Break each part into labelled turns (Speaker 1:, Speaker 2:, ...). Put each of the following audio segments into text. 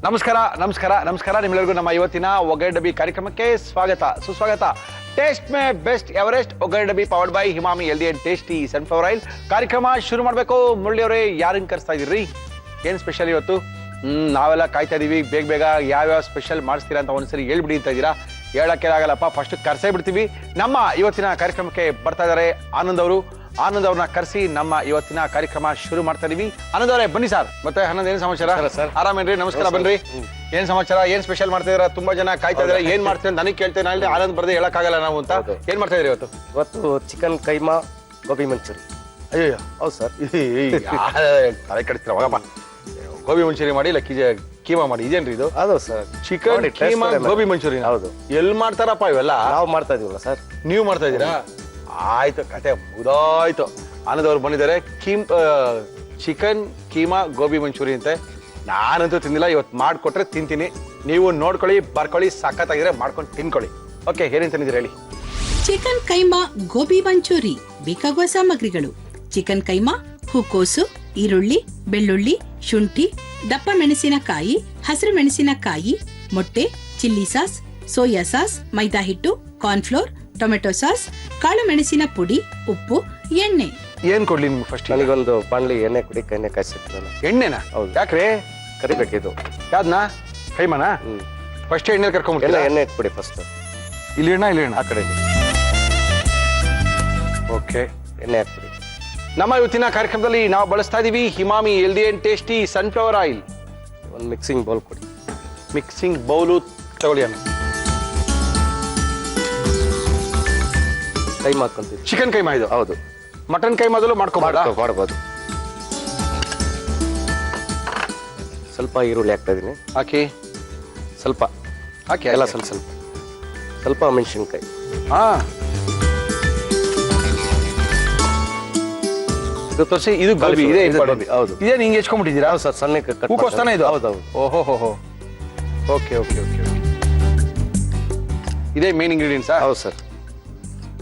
Speaker 1: ನಮಸ್ಕಾರ ನಮಸ್ಕಾರ ನಮಸ್ಕಾರ ನಿಮ್ಮೆಲ್ಲರಿಗೂ ನಮ್ಮ ಇವತ್ತಿನ ಒಗ್ಗರಣೆ ಡಬ್ಬಿ ಕಾರ್ಯಕ್ರಮಕ್ಕೆ ಸ್ವಾಗತ ಸುಸ್ವಾಗತ. ಟೇಸ್ಟ್ ಮೇ ಬೆಸ್ಟ್ ಎವರೆಸ್ಟ್ ಒಗ್ಗರಣೆ ಡಬ್ಬಿ powered by Himami healthy and tasty sunflower oil. ಕಾರ್ಯಕ್ರಮ ಶುರು ಮಾಡಬೇಕು. ಮುರಳಿ ಅವರೇ, ಯಾರನ್ನ ಕರೆಸ್ತಾ ಇದ್ದೀರಿ? ಏನು ಸ್ಪೆಷಲ್ ಇವತ್ತು? ನಾವೆಲ್ಲ ಕಾಯ್ತಾ ಇದೀವಿ. ಬೇಗ ಬೇಗ ಯಾವ್ಯಾವ ಸ್ಪೆಷಲ್ ಮಾಡಿಸ್ತೀರಾ ಅಂತ ಒಂದ್ಸರಿ ಹೇಳ್ಬಿಡಿ ಅಂತ ಇದ್ದೀರಾ. ಹೇಳಕ್ಕೆ ಆಗಲ್ಲಪ್ಪ, ಫಸ್ಟ್ ಕರ್ಸೇ ಬಿಡ್ತೀವಿ. ನಮ್ಮ ಇವತ್ತಿನ ಕಾರ್ಯಕ್ರಮಕ್ಕೆ ಬರ್ತಾ ಇದ್ದಾರೆ ಆನಂದ್ ಅವರು. ಆನಂದ್ ಅವ್ರನ್ನ ಕರೆಸಿ ನಮ್ಮ ಇವತ್ತಿನ ಕಾರ್ಯಕ್ರಮ ಶುರು ಮಾಡ್ತಾ ಇದೀವಿ. ಆನಂದ್ ಅವರೇ ಬನ್ನಿ ಸರ್. ಮತ್ತೆ ಆನಂದ್, ಏನ್ ಸಮಾಚಾರ? ಆರಾಮೇನ್ರಿ? ನಮಸ್ಕಾರ, ಬನ್ರಿ. ಏನ್ ಸಮಾಚಾರ? ಏನ್ ಸ್ಪೆಷಲ್ ಮಾಡ್ತಾ ಇದೀರಾ? ತುಂಬಾ ಜನ ಕಾಯ್ತಾ ಇದಾರೆ. ಏನ್ ಮಾಡ್ತೀರಾ ನನಗೆ ಕೇಳ್ತೇನೆ. ಅಲ್ಲಿ ಆನಂದ್ ಬರ್ದೆ ಹೇಳಕ್ಕಾಗಲ್ಲ ನಾವು ಅಂತ. ಏನ್ ಮಾಡ್ತಾ ಇದೀರಿ
Speaker 2: ಇವತ್ತು ಚಿಕನ್ ಕೈಮಾ ಗೋಬಿ ಮಂಚೂರಿ.
Speaker 1: ಅಯ್ಯೋ
Speaker 2: ಹೌದು ಸರ್.
Speaker 1: ತಲೆ ಕಡಿಸ್ತೀರ ಹೋಗಪ್ಪ. ಗೋಬಿ ಮಂಚೂರಿ ಮಾಡಿ ಇಲ್ಲ ಕೀಮಾ ಮಾಡಿ, ಇದೇನ್ರಿ ಇದು?
Speaker 2: ಅದು ಸರ್
Speaker 1: ಚಿಕನ್ ಕೀಮಾ ಗೋಬಿ ಮಂಚೂರಿ.
Speaker 2: ಹೌದು.
Speaker 1: ಎಲ್ಲಿ ಮಾಡ್ತಾರಪ್ಪ ಇವೆಲ್ಲ?
Speaker 2: ನಾವು ಮಾಡ್ತಾ ಇದೀವಲ್ಲ ಸರ್.
Speaker 1: ನೀವು ಮಾಡ್ತಾ ಇದೀರಾ? ಆಯ್ತು, ಕತೆ ಮುಗಿದೋಯ್ತು. ಆನಂದ್ ಅವ್ರು ಬಂದಿದ್ದಾರೆ. ಚಿಕನ್ ಕೀಮಾ ಗೋಬಿ ಮಂಚೂರಿ ಅಂತೆ. ನಾನಂತೂ ತಿಂದಿಲ್ಲ. ಇವತ್ತು ಮಾಡ್ಕೊಟ್ರೆ ತಿಂತೀನಿ. ನೀವು ನೋಡ್ಕೊಳ್ಳಿ, ಬರ್ಕೊಳ್ಳಿ, ಸಖತ್ತಾಗಿದ್ರೆ ಮಾಡ್ಕೊಂಡು ತಿನ್ಕೊಳ್ಳಿ. ಓಕೆ, ಏನೇನು ತಂದಿದ್ದೀರಾ ಹೇಳಿ?
Speaker 3: ಚಿಕನ್ ಕೈಮಾ ಗೋಬಿ ಮಂಚೂರಿ ಬೇಕಾಗುವ ಸಾಮಗ್ರಿಗಳು: ಚಿಕನ್ ಕೈಮಾ, ಹೂಕೋಸು, ಈರುಳ್ಳಿ, ಬೆಳ್ಳುಳ್ಳಿ, ಶುಂಠಿ, ದಪ್ಪ ಮೆಣಸಿನಕಾಯಿ, ಹಸಿರು ಮೆಣಸಿನಕಾಯಿ, ಮೊಟ್ಟೆ, ಚಿಲ್ಲಿ ಸಾಸ್, ಸೋಯಾ ಸಾಸ್, ಮೈದಾ ಹಿಟ್ಟು, ಕಾರ್ನ್ಫ್ಲೋರ್, ಟೊಮೆಟೊ ಸಾಸ್, ಕಾಳು ಮೆಣಸಿನ ಪುಡಿ, ಉಪ್ಪು, ಎಣ್ಣೆ.
Speaker 1: ಏನ್ ಕೊಡ್ಲಿ ನಿಮ್ಗೆ? ಫಸ್ಟ್
Speaker 2: ನನಗೊಂದು ಬಾಣಲಿ ಎಣ್ಣೆ ಕುಡಿಕ ಎಣ್ಣೆ ಕಾಯಿಸಿರ್ತಾನೆ.
Speaker 1: ಎಣ್ಣೆನಾ?
Speaker 2: ಹೌದು.
Speaker 1: ಯಾಕ್ರೆ
Speaker 2: ಕರಿಬೇಕಿದು?
Speaker 1: ಯಾವ್ದನಾ? ಕೈಮಾನಾ? ಫಸ್ಟ್ ಎಣ್ಣೆ ಕರ್ಕೊಂಡ್ಬಿಟ್ಟು
Speaker 2: ಎಣ್ಣೆ ಇಟ್ಬಿಡಿ ಫಸ್ಟ್.
Speaker 1: ಇಲ್ಲಿ ಎಣ್ಣೆ, ಇಲ್ಲಿ ಎಣ್ಣೆ
Speaker 2: ಆ ಕಡೆ.
Speaker 1: ಓಕೆ,
Speaker 2: ಎಣ್ಣೆ ಹಾಕ್ಬಿಡಿ.
Speaker 1: ನಮ್ಮ ಇವತ್ತಿನ ಕಾರ್ಯಕ್ರಮದಲ್ಲಿ ನಾವು ಬಳಸ್ತಾ ಇದೀವಿ Himami healthy and tasty sunflower oil.
Speaker 2: ಒಂದು ಮಿಕ್ಸಿಂಗ್ ಬೌಲ್ ಕೊಡಿ.
Speaker 1: ಮಿಕ್ಸಿಂಗ್ ಬೌಲು ತಗೊಳ್ಳಿ.
Speaker 2: ಕೈಮಾ ಹಾಕೊಂತೀವಿ.
Speaker 1: ಚಿಕನ್ ಕೈಮಾ ಇದು?
Speaker 2: ಹೌದು.
Speaker 1: ಮಟನ್ ಕೈಮಾದಲ್ಲೂ
Speaker 2: ಮಾಡ್ಬೋದು. ಸ್ವಲ್ಪ ಈರುಳ್ಳಿ ಹಾಕ್ತಾ ಇದೀನಿ.
Speaker 1: ಹಾಕಿ.
Speaker 2: ಸ್ವಲ್ಪ
Speaker 1: ಹಾಕಿ
Speaker 2: ಎಲ್ಲ ಸ್ವಲ್ಪ ಸ್ವಲ್ಪ ಸ್ವಲ್ಪ ಮೆಣಸಿನ್ಕಾಯಿ.
Speaker 1: ಹಾ, ಇದು ತೋರಿಸಿ. ಇದು ಗೋಬಿ ಇದೆ.
Speaker 2: ಹೌದು.
Speaker 1: ಇದೇ ಹಿಂಗೆ ಹೆಚ್ಕೊಂಡ್ಬಿಟ್ಟಿದ್ದೀರಾ?
Speaker 2: ಹೌದು ಸರ್, ಸಣ್ಣ
Speaker 1: ಹೂಕೋಸ್ತಾನೆ ಇದು?
Speaker 2: ಹೌದೌದು.
Speaker 1: ಓಹೋ ಹೋ ಹೋ. Okay okay okay okay. ಇದೇ ಮೇನ್ ಇಂಗ್ರೀಡಿಯೆಂಟ್ಸಾ?
Speaker 2: ಹೌದು ಸರ್.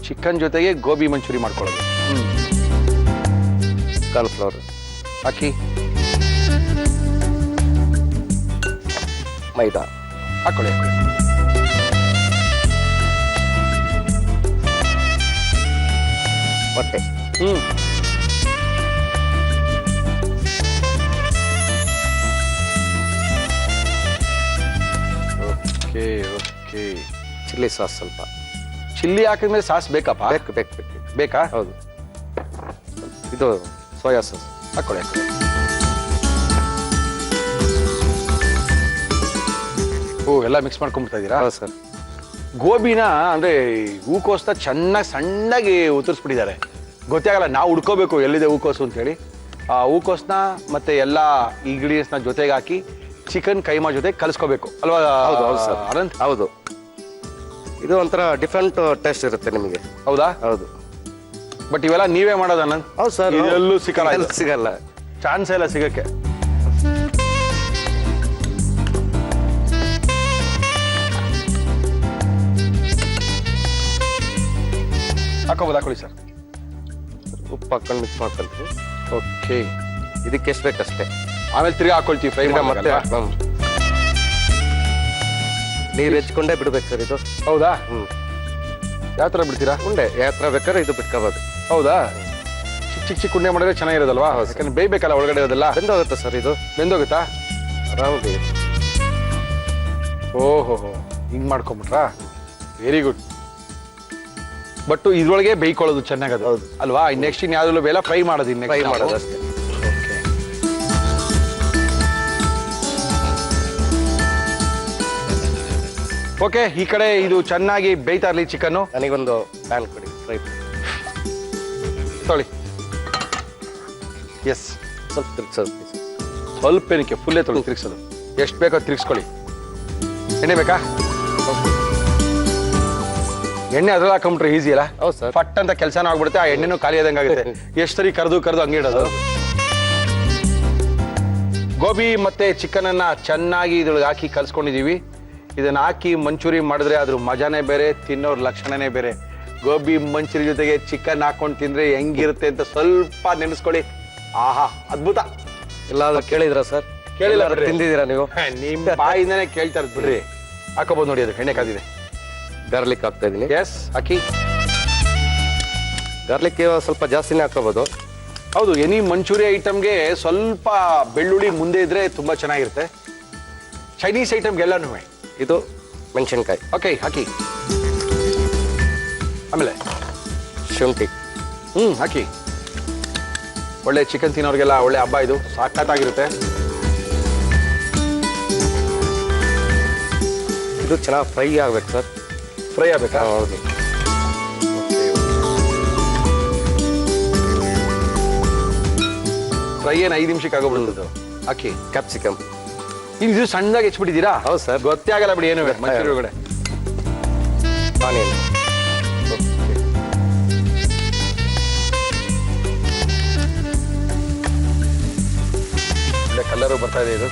Speaker 1: ಚಿಕನ್ ಜೊತೆಗೆ ಗೋಬಿ ಮಂಚೂರಿ ಮಾಡ್ಕೊಳ್ಳೋದು.
Speaker 2: ಕಾರ್ನ್ಫ್ಲವರ್
Speaker 1: ಹಾಕಿ.
Speaker 2: ಮೈದಾ
Speaker 1: ಹಾಕೊಳ್ಳಿ ಹಾಕೊಳ್ಳಿ.
Speaker 2: ಮೊಟ್ಟೆ.
Speaker 1: Okay okay.
Speaker 2: ಚಿಲ್ಲಿ ಸಾಸ್ ಸ್ವಲ್ಪ.
Speaker 1: ಚಿಲ್ಲಿ ಹಾಕಿದ್ಮೇಲೆ ಸಾಸ್ ಬೇಕಪ್ಪ?
Speaker 2: ಬೇಕು.
Speaker 1: ಬೇಕಾ?
Speaker 2: ಹೌದು. ಇದು ಸೋಯಾ ಸಾಸ್
Speaker 1: ಹಾಕೊಳ್ಳಿ ಹಾಕೊಳ್ಳಿ. ಓ, ಎಲ್ಲ ಮಿಕ್ಸ್ ಮಾಡ್ಕೊಂಡ್ಬಿಡ್ತಾ ಇದ್ದೀರಾ?
Speaker 2: ಹೌದು ಸರ್.
Speaker 1: ಗೋಬಿನ ಅಂದ್ರೆ ಹೂಕೋಸ್ನ ಚೆನ್ನಾಗಿ ಸಣ್ಣಗೆ ಉತ್ತರಿಸ್ಬಿಟ್ಟಿದ್ದಾರೆ. ಗೊತ್ತೇ ಆಗಲ್ಲ. ನಾವು ಹುಡ್ಕೋಬೇಕು ಎಲ್ಲಿದೆ ಹೂಕೋಸು ಅಂತ ಹೇಳಿ. ಆ ಹೂಕೋಸ್ನ ಮತ್ತೆ ಎಲ್ಲ ಇಂಗ್ರೀಡಿಯೆಂಟ್ಸ್ನ ಜೊತೆಗೆ ಹಾಕಿ ಚಿಕನ್ ಕೈಮಾ ಜೊತೆ ಕಲಿಸ್ಕೋಬೇಕು ಅಲ್ವಾ?
Speaker 2: ಹೌದು ಹೌದು ಸರ್.
Speaker 1: ಆನಂದ್,
Speaker 2: ಹೌದು. ಇದು ಒಂಥರ ಡಿಫ್ರೆಂಟ್ ಟೇಸ್ಟ್ ಇರುತ್ತೆ ನಿಮಗೆ.
Speaker 1: ಹೌದಾ?
Speaker 2: ಹೌದು.
Speaker 1: ಬಟ್ ಇವೆಲ್ಲ ನೀವೇ ಮಾಡೋದು ಆನಂದ್?
Speaker 2: ಹೌದು ಸರ್.
Speaker 1: ಎಲ್ಲೂ ಸಿಗಲ್ಲ.
Speaker 2: ಸಿಗಲ್ಲ,
Speaker 1: ಚಾನ್ಸ್ ಇಲ್ಲ ಸಿಗಕ್ಕೆ. ಹಾಕೊಳ್ಳಿ ಸರ್.
Speaker 2: ಉಪ್ಪು ಹಾಕೊಂಡು ಮಿಕ್ಸ್ ಮಾಡ್ಕೊಂತೀವಿ.
Speaker 1: ಓಕೆ.
Speaker 2: ಇದಕ್ಕೆ ಎಷ್ಟು ಬೇಕಷ್ಟೇ.
Speaker 1: ಆಮೇಲೆ ತಿರ್ಗಿ ಹಾಕೊಳ್ತೀವಿ ಫ್ರೈ
Speaker 2: ಮತ್ತೆ ನೀರು ಹೆಚ್ಕೊಂಡೇ ಬಿಡ್ಬೇಕು ಸರ್ ಇದು.
Speaker 1: ಹೌದಾ? ಯಾವ ಥರ ಬಿಡ್ತೀರಾ?
Speaker 2: ಉಂಡೆ ಯಾವ ಥರ ಬೇಕಾದ್ರೆ ಇದು ಬಿಟ್ಕೋಬೋದು.
Speaker 1: ಹೌದಾ? ಚಿಕ್ಕ ಚಿಕ್ಕ ಉಂಡೆ ಮಾಡಿದ್ರೆ ಚೆನ್ನಾಗಿರೋದಲ್ವಾ? ಯಾಕಂದ್ರೆ ಬೇಯ್ಬೇಕಲ್ಲ ಒಳಗಡೆ ಇರೋದೆಲ್ಲ.
Speaker 2: ಬೆಂದೋಗುತ್ತೆ ಸರ್ ಇದು.
Speaker 1: ಬೆಂದೋಗುತ್ತಾ?
Speaker 2: ಆರಾಮಾಗಿ.
Speaker 1: ಓಹೋ, ಹಿಂಗ್ ಮಾಡ್ಕೊಂಬಿಟ್ರಾ? Very good. ಬಟ್ ಇದ್ರೊಳಗೆ ಬೇಯ್ಕೊಳ್ಳೋದು ಚೆನ್ನಾಗದು.
Speaker 2: ಹೌದು
Speaker 1: ಅಲ್ವಾ? ನೆಕ್ಸ್ಟ್ ಇನ್ ಯಾವ್ದು ಬೇಡ, ಫ್ರೈ ಮಾಡೋದು.
Speaker 2: ಫ್ರೈ ಮಾಡೋದು ಅಷ್ಟೇ.
Speaker 1: ಓಕೆ. ಈ ಕಡೆ ಇದು ಚೆನ್ನಾಗಿ ಬೇಯ್ತಾ ಇರಲಿ ಚಿಕನ್ನು.
Speaker 2: ನನಗೊಂದು ಪ್ಯಾನ್ ಕೊಡಿ. ಫ್ರೈ
Speaker 1: ತೊಳಿ. ಎಸ್.
Speaker 2: ಸ್ವಲ್ಪ ತಿರ್ಗಿಸೋದು.
Speaker 1: ಸ್ವಲ್ಪ ಏನಕ್ಕೆ? ಫುಲ್ಲೇ ತೊಳಿ ತಿರ್ಗಿಸೋದು. ಎಷ್ಟು ಬೇಕೋ ತಿರ್ಗಿಸ್ಕೊಳ್ಳಿ. ಎಣ್ಣೆ ಬೇಕಾ? ಎಣ್ಣೆ ಅದ್ರಲ್ಲಿ ಹಾಕೊಂಡ್ಬಿಟ್ರೆ ಈಸಿ ಅಲ್ಲ?
Speaker 2: ಹೌದು ಸರ್.
Speaker 1: ಫಟ್ ಅಂತ ಕೆಲಸನೂ ಆಗ್ಬಿಡುತ್ತೆ. ಆ ಎಣ್ಣೆನೂ ಖಾಲಿ ಆದಂಗೆ ಆಗುತ್ತೆ. ಎಷ್ಟು ಸರಿ ಕರೆದು ಹಂಗೆ ಇಡೋದು. ಗೋಬಿ ಮತ್ತೆ ಚಿಕನ್ ಅನ್ನ ಚೆನ್ನಾಗಿ ಇದ್ರೊಳಗೆ ಹಾಕಿ ಕಲ್ಸ್ಕೊಂಡಿದೀವಿ. ಇದನ್ನ ಹಾಕಿ ಮಂಚೂರಿ ಮಾಡಿದ್ರೆ ಅದ್ರ ಮಜಾನೇ ಬೇರೆ, ತಿನ್ನೋರ್ ಲಕ್ಷಣನೇ ಬೇರೆ. ಗೋಬಿ ಮಂಚೂರಿ ಜೊತೆಗೆ ಚಿಕನ್ ಹಾಕೊಂಡು ತಿಂದ್ರೆ ಹೆಂಗಿರುತ್ತೆ ಅಂತ ಸ್ವಲ್ಪ ನೆನೆಸ್ಕೊಳ್ಳಿ. ಆಹಾ, ಅದ್ಭುತ.
Speaker 2: ಎಲ್ಲಾದ್ರೂ ಕೇಳಿದ್ರಾ ಸರ್?
Speaker 1: ಕೇಳಿಲ್ಲ
Speaker 2: ಎಲ್ಲಾದ್ರೂ
Speaker 1: ಬಿಡ್ರಿ.
Speaker 2: ತಿಂದಿದ್ದೀರಾ ನೀವು?
Speaker 1: ನಿಮ್ ಬಾಯಿಂದಾನೆ ಕೇಳ್ತಾ ಇರೋದು ಬಿಡ್ರಿ. ಹಾಕೋಬಹುದು ನೋಡಿ, ಅದು ಎಣ್ಣೆ ಕಾದಿದೆ.
Speaker 2: ಗಾರ್ಲಿಕ್ ಹಾಕ್ತಾ ಇದೀನಿ.
Speaker 1: ಎಸ್, ಹಾಕಿ.
Speaker 2: ಗಾರ್ಲಿಕ್ ಸ್ವಲ್ಪ ಜಾಸ್ತಿನೇ ಹಾಕೋಬಹುದು.
Speaker 1: ಹೌದು, ಎನಿ ಮಂಚೂರಿ ಐಟಮ್ಗೆ ಸ್ವಲ್ಪ ಬೆಳ್ಳುಳ್ಳಿ ಮುಂದೆ ಇದ್ರೆ ತುಂಬಾ ಚೆನ್ನಾಗಿರುತ್ತೆ. ಚೈನೀಸ್ ಐಟಮ್ಗೆಲ್ಲನೂ.
Speaker 2: ಇದು ಮೆಣಸಿನ್ಕಾಯಿ.
Speaker 1: ಓಕೆ, ಹಾಕಿ. ಆಮೇಲೆ
Speaker 2: ಶುಂಠಿ.
Speaker 1: ಹಾಕಿ. ಒಳ್ಳೆ ಚಿಕನ್ ತಿನ್ನೋರಿಗೆಲ್ಲ ಒಳ್ಳೆ ಹಬ್ಬ ಇದು, ಸಾಕತ್ತಾಗಿರುತ್ತೆ.
Speaker 2: ಇದು ಚೆನ್ನಾಗಿ ಫ್ರೈ ಆಗ್ಬೇಕು ಸರ್.
Speaker 1: ಫ್ರೈ ಆಗ್ಬೇಕಾ?
Speaker 2: ಹೌದು.
Speaker 1: ಫ್ರೈ ಏನು 5 ನಿಮಿಷಕ್ಕೆ ಆಗೋಗ್ಬಿಡುತ್ತೆ. ಹಾಕಿ.
Speaker 2: ಕ್ಯಾಪ್ಸಿಕಮ್.
Speaker 1: ಇದು ಸಣ್ಣದಾಗಿ ಹೆಚ್ಚಿಬಿಟ್ಟಿದ್ದೀರಾ?
Speaker 2: ಹೌದು ಸರ್.
Speaker 1: ಗೊತ್ತೇ ಆಗಲ್ಲ ಬಿಡಿ ಏನು ಮಂಚೂರಿ ಒಳಗಡೆ.
Speaker 2: ಆನಿಯನ್.
Speaker 1: ಒಳ್ಳೆ ಕಲರು ಬರ್ತಾ ಇದೆ ಇದು.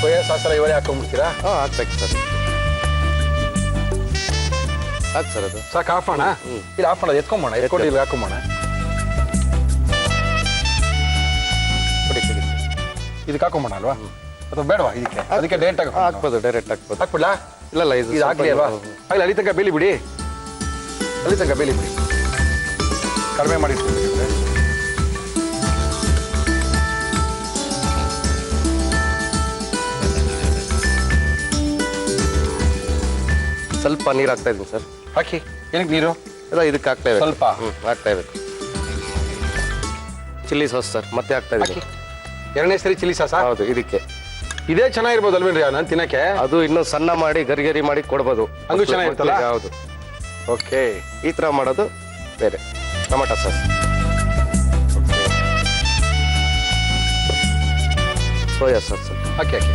Speaker 1: ಸೋಯಾ ಸಾಸ್ ಎಲ್ಲ ಇವರೇ ಹಾಕೊಂಡ್ಬಿಡ್ತೀರಾ?
Speaker 2: ಹಾಕ್ಬೇಕು ಸರ್. ಸಾಕು ಸರ್ ಅದು.
Speaker 1: ಸಾಕು, ಆಫ್ ಮಾಡೋಣ? ಇಲ್ಲ, ಆಫ್ ಮಾಡೋದು ಎತ್ಕೊಂಬೋಣ. ಎತ್ಕೊಂಡು ಇಲ್ಲಿ ಹಾಕೊಂಬೋಣ.
Speaker 2: ಕೊಡಿ ಕೊಡಿ.
Speaker 1: ಇದಕ್ಕೆ ಹಾಕೊಂಬೋಣ ಅಲ್ವಾ? ಅಥವಾ ಬೇಡವಾ ಇದಕ್ಕೆ? ಅದಕ್ಕೆ ಡೈರೆಕ್ಟ್ ಆಗಿ
Speaker 2: ಹಾಕ್ಬೋದು, ಡೈರೆಕ್ಟ್ ಹಾಕ್ಬೋದು.
Speaker 1: ಹಾಕ್ಬಿಡ್ಲಾ?
Speaker 2: ಇಲ್ಲ
Speaker 1: ಇದು ಹಾಕ್ಲಿ ಅಲ್ವಾ? ಅಲ್ಲಿ ಅಲ್ಲಿ ತನಕ ಬೇಲಿ ಬಿಡಿ. ಅಲ್ಲಿ ತನಕ ಬೇಲಿ ಬಿಡಿ. ಕಡಿಮೆ ಮಾಡಿ ಇಟ್ಕೊಂಡಿದ್ರೆ
Speaker 2: ಸ್ವಲ್ಪ ನೀರು ಹಾಕ್ತಾ ಇದೀನಿ ಸರ್.
Speaker 1: ಹಾಕಿ. ಏನಕ್ಕೆ ನೀರು?
Speaker 2: ಇಲ್ಲ, ಇದಕ್ಕೆ ಹಾಕ್ತಾ ಇದೆ.
Speaker 1: ಸ್ವಲ್ಪ?
Speaker 2: ಹಾಕ್ತಾ ಇದೆ. ಚಿಲ್ಲಿ ಸಾಸ್ ಸರ್, ಮತ್ತೆ ಹಾಕ್ತಾ
Speaker 1: ಹಾಕಿ.
Speaker 2: ಇದೀನಿ.
Speaker 1: 2ನೇ ಸರಿ ಚಿಲ್ಲಿ ಸಾಸ?
Speaker 2: ಹೌದು, ಇದಕ್ಕೆ.
Speaker 1: ಇದೇ ಚೆನ್ನಾಗಿರ್ಬೋದು ಅಲ್ವೇನ್ರಿ ನಾನು ತಿನ್ನಕ್ಕೆ?
Speaker 2: ಅದು ಇನ್ನೂ ಸಣ್ಣ ಮಾಡಿ ಗರಿ ಮಾಡಿ ಕೊಡ್ಬೋದು.
Speaker 1: ಹಂಗೂ ಚೆನ್ನಾಗಿರ್ತಲ್ಲ?
Speaker 2: ಹೌದು.
Speaker 1: ಓಕೆ.
Speaker 2: ಈ ತರ ಮಾಡೋದು ಬೇರೆ. Tomato sauce. Soya sauce.
Speaker 1: ಹಾಕಿ ಹಾಕಿ.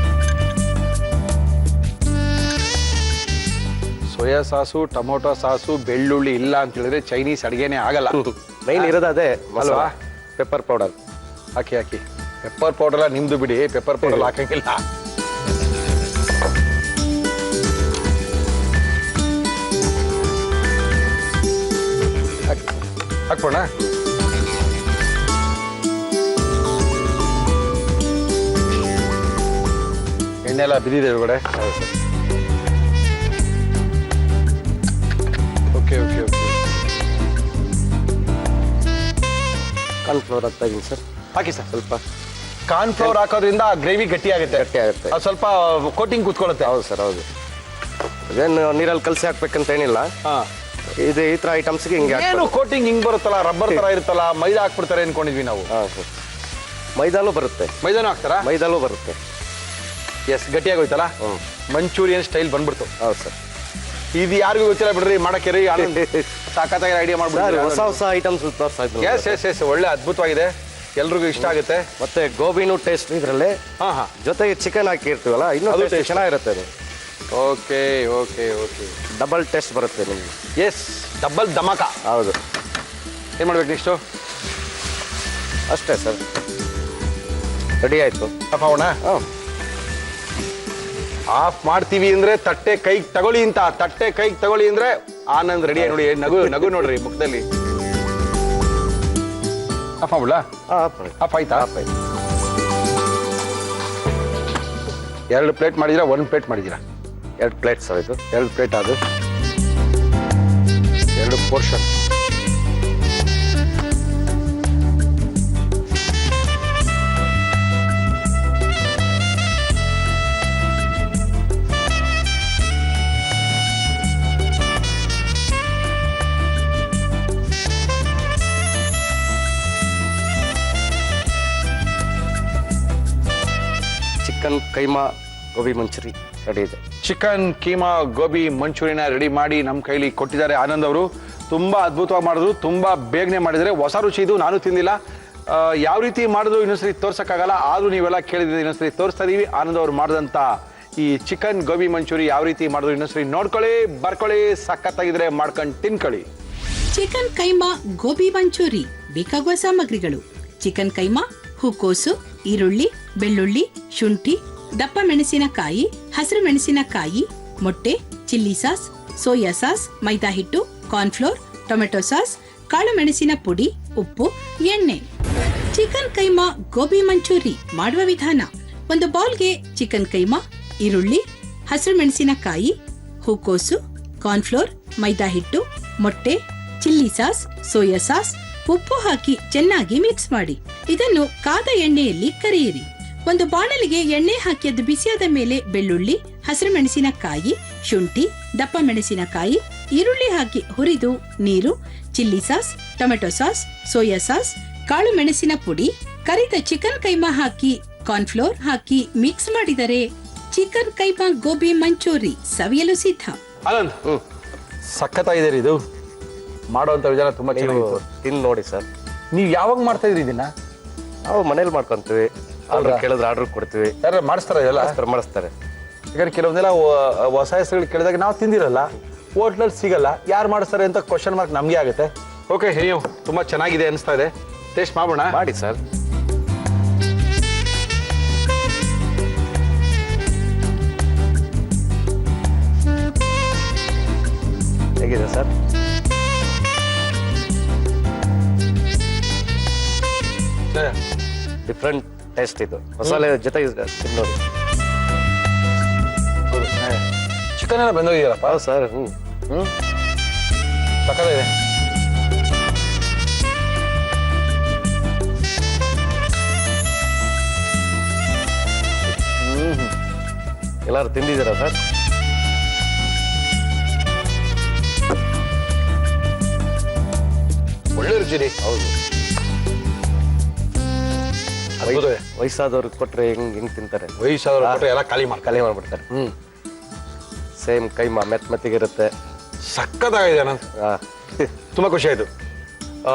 Speaker 1: ಸೋಯಾ ಸಾಸು, ಟೊಮೊಟೊ ಸಾಸು, ಬೆಳ್ಳುಳ್ಳಿ ಇಲ್ಲ ಅಂತ ಹೇಳಿದ್ರೆ ಚೈನೀಸ್ ಅಡಿಗೆನೇ ಆಗಲ್ಲ.
Speaker 2: ಮೈನ್ ಇರೋದು ಅದೇ
Speaker 1: ಅಲ್ವಾ?
Speaker 2: Pepper powder.
Speaker 1: ಹಾಕಿ ಹಾಕಿ. ಪೆಪ್ಪರ್ ಪೌಡರ್ ಎಲ್ಲ ನಿಮ್ದು ಬಿಡಿ, ಪೆಪ್ಪರ್ ಪೌಡರ್ ಹಾಕಂಗಿಲ್ಲ. ಹಾಕ್ಬೋಣ? ಎಣ್ಣೆ ಎಲ್ಲ ಬಿದ್ದಿದೆ ಒಳಗಡೆ. Okay okay okay.
Speaker 2: ಕಾರ್ನ್ಫ್ಲೋರ್ ಹಾಕ್ತಾ ಇದೀನಿ ಸರ್.
Speaker 1: ಹಾಕಿ ಸರ್.
Speaker 2: ಸ್ವಲ್ಪ
Speaker 1: ಕಾರ್ನ್ ಫ್ಲೋರ್ ಹಾಕೋದ್ರಿಂದ ಗ್ರೇವಿ ಗಟ್ಟಿ ಆಗುತ್ತೆ.
Speaker 2: ಗಟ್ಟಿ ಆಗುತ್ತೆ.
Speaker 1: ಅದು ಸ್ವಲ್ಪ ಕೋಟಿಂಗ್ ಕುತ್ಕೊಳ್ಳುತ್ತೆ.
Speaker 2: ಹೌದು ಸರ್, ಹೌದು. ಅದೇನು ನೀರಲ್ಲಿ ಕಲಸಿ ಹಾಕ್ಬೇಕಂತ ಏನಿಲ್ಲ.
Speaker 1: ಹಾ.
Speaker 2: ಇದು ಈ ತರ ಐಟಮ್ಸ್ಗೆ ಹಿಂಗೆ
Speaker 1: ಏನು
Speaker 2: ಹಾಕ್ಬೋದು.
Speaker 1: ಕೋಟಿಂಗ್ ಹಿಂಗ್ ಬರುತ್ತಲ್ಲ, ರಬ್ಬರ್ ತರ ಇರುತ್ತಲ್ಲ, ಮೈದಾ ಹಾಕ್ಬಿಡ್ತಾರೆ ಅನ್ಕೊಂಡಿದ್ವಿ ನಾವು.
Speaker 2: ಹಾಂ ಸರ್. ಮೈದಾನು ಬರುತ್ತೆ.
Speaker 1: ಮೈದಾನು ಹಾಕ್ತಾರಾ?
Speaker 2: ಮೈದಾನು ಬರುತ್ತೆ.
Speaker 1: ಎಸ್, ಗಟ್ಟಿಯಾಗೋಯ್ತಲ್ಲ.
Speaker 2: ಹ್ಞೂ.
Speaker 1: ಮಂಚೂರಿಯನ್ ಸ್ಟೈಲ್ ಬಂದ್ಬಿಡ್ತು.
Speaker 2: ಹೌದು ಸರ್.
Speaker 1: ಇದು ಯಾರಿಗೂ ಗೊತ್ತಿಲ್ಲ ಬಿಡ್ರಿ, ಮಾಡಕ್ಕೆ ರೀ. ಸಾಕತ್ತಾಗಿ ಐಡಿಯಾ
Speaker 2: ಸರ್,
Speaker 1: ಮಾಡ್ಬಿಡ್ತಾರೆ.
Speaker 2: ಹೊಸ ಹೊಸ ಐಟಮ್ಸ್ ತೋರಿಸ್ತಾ ಇದ್ದೀನಿ.
Speaker 1: ಎಸ್ ಎಸ್ ಎಸ್, ಒಳ್ಳೆ ಅದ್ಭುತವಾಗಿದೆ. ಎಲ್ರಿಗೂ ಇಷ್ಟ ಆಗುತ್ತೆ.
Speaker 2: ಮತ್ತೆ ಗೋಬಿನೂ ಟೇಸ್ಟ್ ಇದರಲ್ಲಿ.
Speaker 1: ಹಾ ಹಾ.
Speaker 2: ಜೊತೆಗೆ ಚಿಕನ್ ಹಾಕಿರ್ತೀವಲ್ಲ, ಇನ್ನೂ
Speaker 1: ಅದು
Speaker 2: ಟೇಸ್ಟ್
Speaker 1: taste.
Speaker 2: ಚೆನ್ನಾಗಿರುತ್ತೆ. ಅದು
Speaker 1: okay okay okay.
Speaker 2: Double taste ಬರುತ್ತೆ ನಿಮಗೆ.
Speaker 1: ಎಸ್, ಡಬಲ್ ಧಮಾಕ.
Speaker 2: ಹೌದು.
Speaker 1: ಏನು ಮಾಡ್ಬೇಕು ನೆಕ್ಸ್ಟು?
Speaker 2: ಅಷ್ಟೇ ಸರ್, ರೆಡಿ ಆಯಿತು.
Speaker 1: ಆಫ್ ಮಾಡೋಣ?
Speaker 2: ಹಾಂ.
Speaker 1: ಆಫ್ ಮಾಡ್ತೀವಿ ಅಂದ್ರೆ ತಟ್ಟೆ ಕೈಗೆ ತಗೊಳ್ಳಿ ಅಂತ. ತಟ್ಟೆ ಕೈಗೆ ತಗೊಳ್ಳಿ ಅಂದ್ರೆ ಆನಂದ್ ರೆಡಿ ನೋಡಿ. ನಗು ನಗು ನೋಡ್ರಿ ಮುಖದಲ್ಲಿ. ಆಫ್ ಮಾಡ್ಬಿಡ್ಲಾ? ಆಫ್ ಆಯ್ತಾ?
Speaker 2: ಆಫ್ ಆಯ್ತು.
Speaker 1: 2 ಪ್ಲೇಟ್ ಮಾಡಿದ್ದೀರಾ, 1 ಪ್ಲೇಟ್ ಮಾಡಿದ್ದೀರಾ?
Speaker 2: 2 ಪ್ಲೇಟ್ಸ್ ಆಯಿತು.
Speaker 1: 2 ಪ್ಲೇಟ್ ಅದು 2 portion.
Speaker 2: Chicken keema gobi manchurian ready ಇದೆ.
Speaker 1: ಚಿಕನ್ ಕೀಮಾ ಗೋಬಿ ಮಂಚೂರಿನ ರೆಡಿ ಮಾಡಿ ನಮ್ಮ ಕೈಲಿ ಕೊಟ್ಟಿದ್ದಾರೆ ಆನಂದ್ ಅವರು. ತುಂಬಾ ಅದ್ಭುತವಾಗಿ ಮಾಡಿದ್ರು, ತುಂಬಾ ಬೇಗನೆ ಮಾಡಿದರೆ. ಹೊಸ ರುಚಿ ಇದು, ನಾನು ತಿಂದಿಲ್ಲ. ಯಾವ ರೀತಿ ಮಾಡಿದ್ರು ಇನ್ನೊಂದ್ಸರಿ ತೋರ್ಸಕ್ಕಾಗಲ್ಲ, ಆದ್ರೂ ನೀವೆಲ್ಲ ಕೇಳಿದ್ರೆ ಇನ್ನೊಂದ್ಸರಿ ತೋರಿಸ್ತಾ ಇದೀವಿ. ಆನಂದ್ ಅವರು ಮಾಡಿದಂಥ ಈ ಚಿಕನ್ ಗೋಬಿ ಮಂಚೂರಿ ಯಾವ ರೀತಿ ಮಾಡಿದ್ರು ಇನ್ನೊಂದ್ಸರಿ ನೋಡ್ಕೊಳ್ಳಿ, ಬರ್ಕೊಳ್ಳಿ. ಸಖತ್ತಾಗಿದ್ರೆ ಮಾಡ್ಕೊಂಡು ತಿನ್ಕೊಳ್ಳಿ.
Speaker 3: ಚಿಕನ್ ಕೈಮಾ ಗೋಬಿ ಮಂಚೂರಿ ಬೇಕಾಗುವ ಸಾಮಗ್ರಿಗಳು: ಚಿಕನ್ ಕೈಮಾ, ಹೂಕೋಸು, ಈರುಳ್ಳಿ, ಬೆಳ್ಳುಳ್ಳಿ, ಶುಂಠಿ, ದಪ್ಪ ಮೆಣಸಿನಕಾಯಿ, ಹಸಿರು ಮೆಣಸಿನಕಾಯಿ, ಮೊಟ್ಟೆ, ಚಿಲ್ಲಿ ಸಾಸ್, ಸೋಯಾ ಸಾಸ್, ಮೈದಾ ಹಿಟ್ಟು, ಕಾರ್ನ್ಫ್ಲೋರ್, ಟೊಮೆಟೊ ಸಾಸ್, ಕಾಳು ಮೆಣಸಿನ ಪುಡಿ, ಉಪ್ಪು, ಎಣ್ಣೆ. ಚಿಕನ್ ಕೈಮಾ ಗೋಬಿ ಮಂಚೂರಿ ಮಾಡುವ ವಿಧಾನ: ಒಂದು ಬೌಲ್ಗೆ ಚಿಕನ್ ಕೈಮಾ, ಈರುಳ್ಳಿ, ಹಸಿರು ಮೆಣಸಿನಕಾಯಿ, ಹೂಕೋಸು, ಕಾರ್ನ್ಫ್ಲೋರ್, ಮೈದಾ ಹಿಟ್ಟು, ಮೊಟ್ಟೆ, ಚಿಲ್ಲಿ ಸಾಸ್, ಸೋಯಾ ಸಾಸ್, ಉಪ್ಪು ಹಾಕಿ ಚೆನ್ನಾಗಿ ಮಿಕ್ಸ್ ಮಾಡಿ. ಇದನ್ನು ಕಾದ ಎಣ್ಣೆಯಲ್ಲಿ ಕರಿಯಿರಿ. ಒಂದು ಬಾಣಲಿಗೆ ಎಣ್ಣೆ ಹಾಕಿ ಅದು ಬಿಸಿಯಾದ ಮೇಲೆ ಬೆಳ್ಳುಳ್ಳಿ, ಹಸಿರು ಮೆಣಸಿನಕಾಯಿ, ಶುಂಠಿ, ದಪ್ಪ ಮೆಣಸಿನಕಾಯಿ, ಈರುಳ್ಳಿ ಹಾಕಿ ಹುರಿದು ನೀರು, chilli sauce, tomato sauce, soya sauce, ಕಾಳು ಮೆಣಸಿನ ಪುಡಿ, ಕರಿದ ಚಿಕನ್ ಕೈಮಾ ಹಾಕಿ ಕಾರ್ನ್ಫ್ಲೋರ್ ಹಾಕಿ ಮಿಕ್ಸ್ ಮಾಡಿದರೆ ಚಿಕನ್ ಕೈಮಾ ಗೋಬಿ ಮಂಚೂರಿ ಸವಿಯಲು ಸಿದ್ಧ.
Speaker 1: ಆನಂದ್, ಸಖತ್ತಾಗಿದೆ ರೀ ಇದು. ಮಾಡುವಂತ ವಿಧಾನ ತುಂಬಾ ಚೆನ್ನಾಗಿತ್ತು.
Speaker 2: ತಿಂದು ನೋಡಿ ಸರ್.
Speaker 1: ನೀವು ಯಾವಾಗ ಮಾಡ್ತಾ ಇದ್ರಿ ಇದನ್ನ?
Speaker 2: ನಾವು ಮನೇಲಿ ಮಾಡ್ಕೊಂತೀವಿ. ಆರ್ಡರ್ ಕೇಳಿದ್ರೆ ಆರ್ಡರ್ ಕೊಡ್ತೀವಿ.
Speaker 1: ಯಾರು ಮಾಡಿಸ್ತಾರ ಎಲ್ಲ?
Speaker 2: ಮಾಡಿಸ್ತಾರೆ.
Speaker 1: ಯಾಕಂದ್ರೆ ಕೆಲವೊಂದೆಲ್ಲ ಹೊಸ ಹೆಸರುಗಳು ಕೇಳಿದಾಗ ನಾವು ತಿಂದಿರಲ್ಲ, ಹೋಟ್ಲಲ್ಲಿ ಸಿಗಲ್ಲ, ಯಾರು ಮಾಡಿಸ್ತಾರೆ ಅಂತ ಕ್ವಶನ್ ಮಾರ್ಕ್ ನಮಗೆ ಆಗುತ್ತೆ. ಓಕೆ, ನೀವು ತುಂಬಾ ಚೆನ್ನಾಗಿದೆ ಅನಿಸ್ತಾ ಇದೆ. ಟೇಸ್ಟ್ ಮಾಡೋಣ.
Speaker 2: ಮಾಡಿ ಸರ್. ಹೇಗಿದೆ ಸರ್? ಡಿಫ್ರೆಂಟ್ ಟೇಸ್ಟ್ ಇದು. ಮಸಾಲೆ ಜೊತೆ ತಿಂದು ನೋಡಿ.
Speaker 1: ಚಿಕನ್ ಎಲ್ಲ ಬಂದೋಗಿದ್ದೀರಪ್ಪ.
Speaker 2: ಹೌದು ಸರ್.
Speaker 1: ಸಕ್ಕತ್ತಾಗಿದೆ.
Speaker 2: ಎಲ್ಲರೂ ತಿಂದಿದ್ದೀರಾ ಸರ್?
Speaker 1: ಒಳ್ಳೆ ರುಚಿ ರೀ.
Speaker 2: ಹೌದು.
Speaker 1: ಅದ್ಭುತ.
Speaker 2: ವಯಸ್ಸಾದವ್ರಿಗೆ ಕೊಟ್ರೆ ಹೆಂಗ್ ತಿಂತಾರೆ?
Speaker 1: ವಯಸ್ಸಾದವ್ರು ಕೊಟ್ಟರೆ ಎಲ್ಲ ಖಾಲಿ
Speaker 2: ಮಾಡ್ಬಿಡ್ತಾರೆ. ಸೇಮ್ ಕೈಮಾ ಮೆತ್ತಿಗಿರುತ್ತೆ.
Speaker 1: ಸಕ್ಕತ್ತಾಗಿದೆ ಅನಂತ್. ತುಂಬಾ ಖುಷಿ ಆಯ್ತು.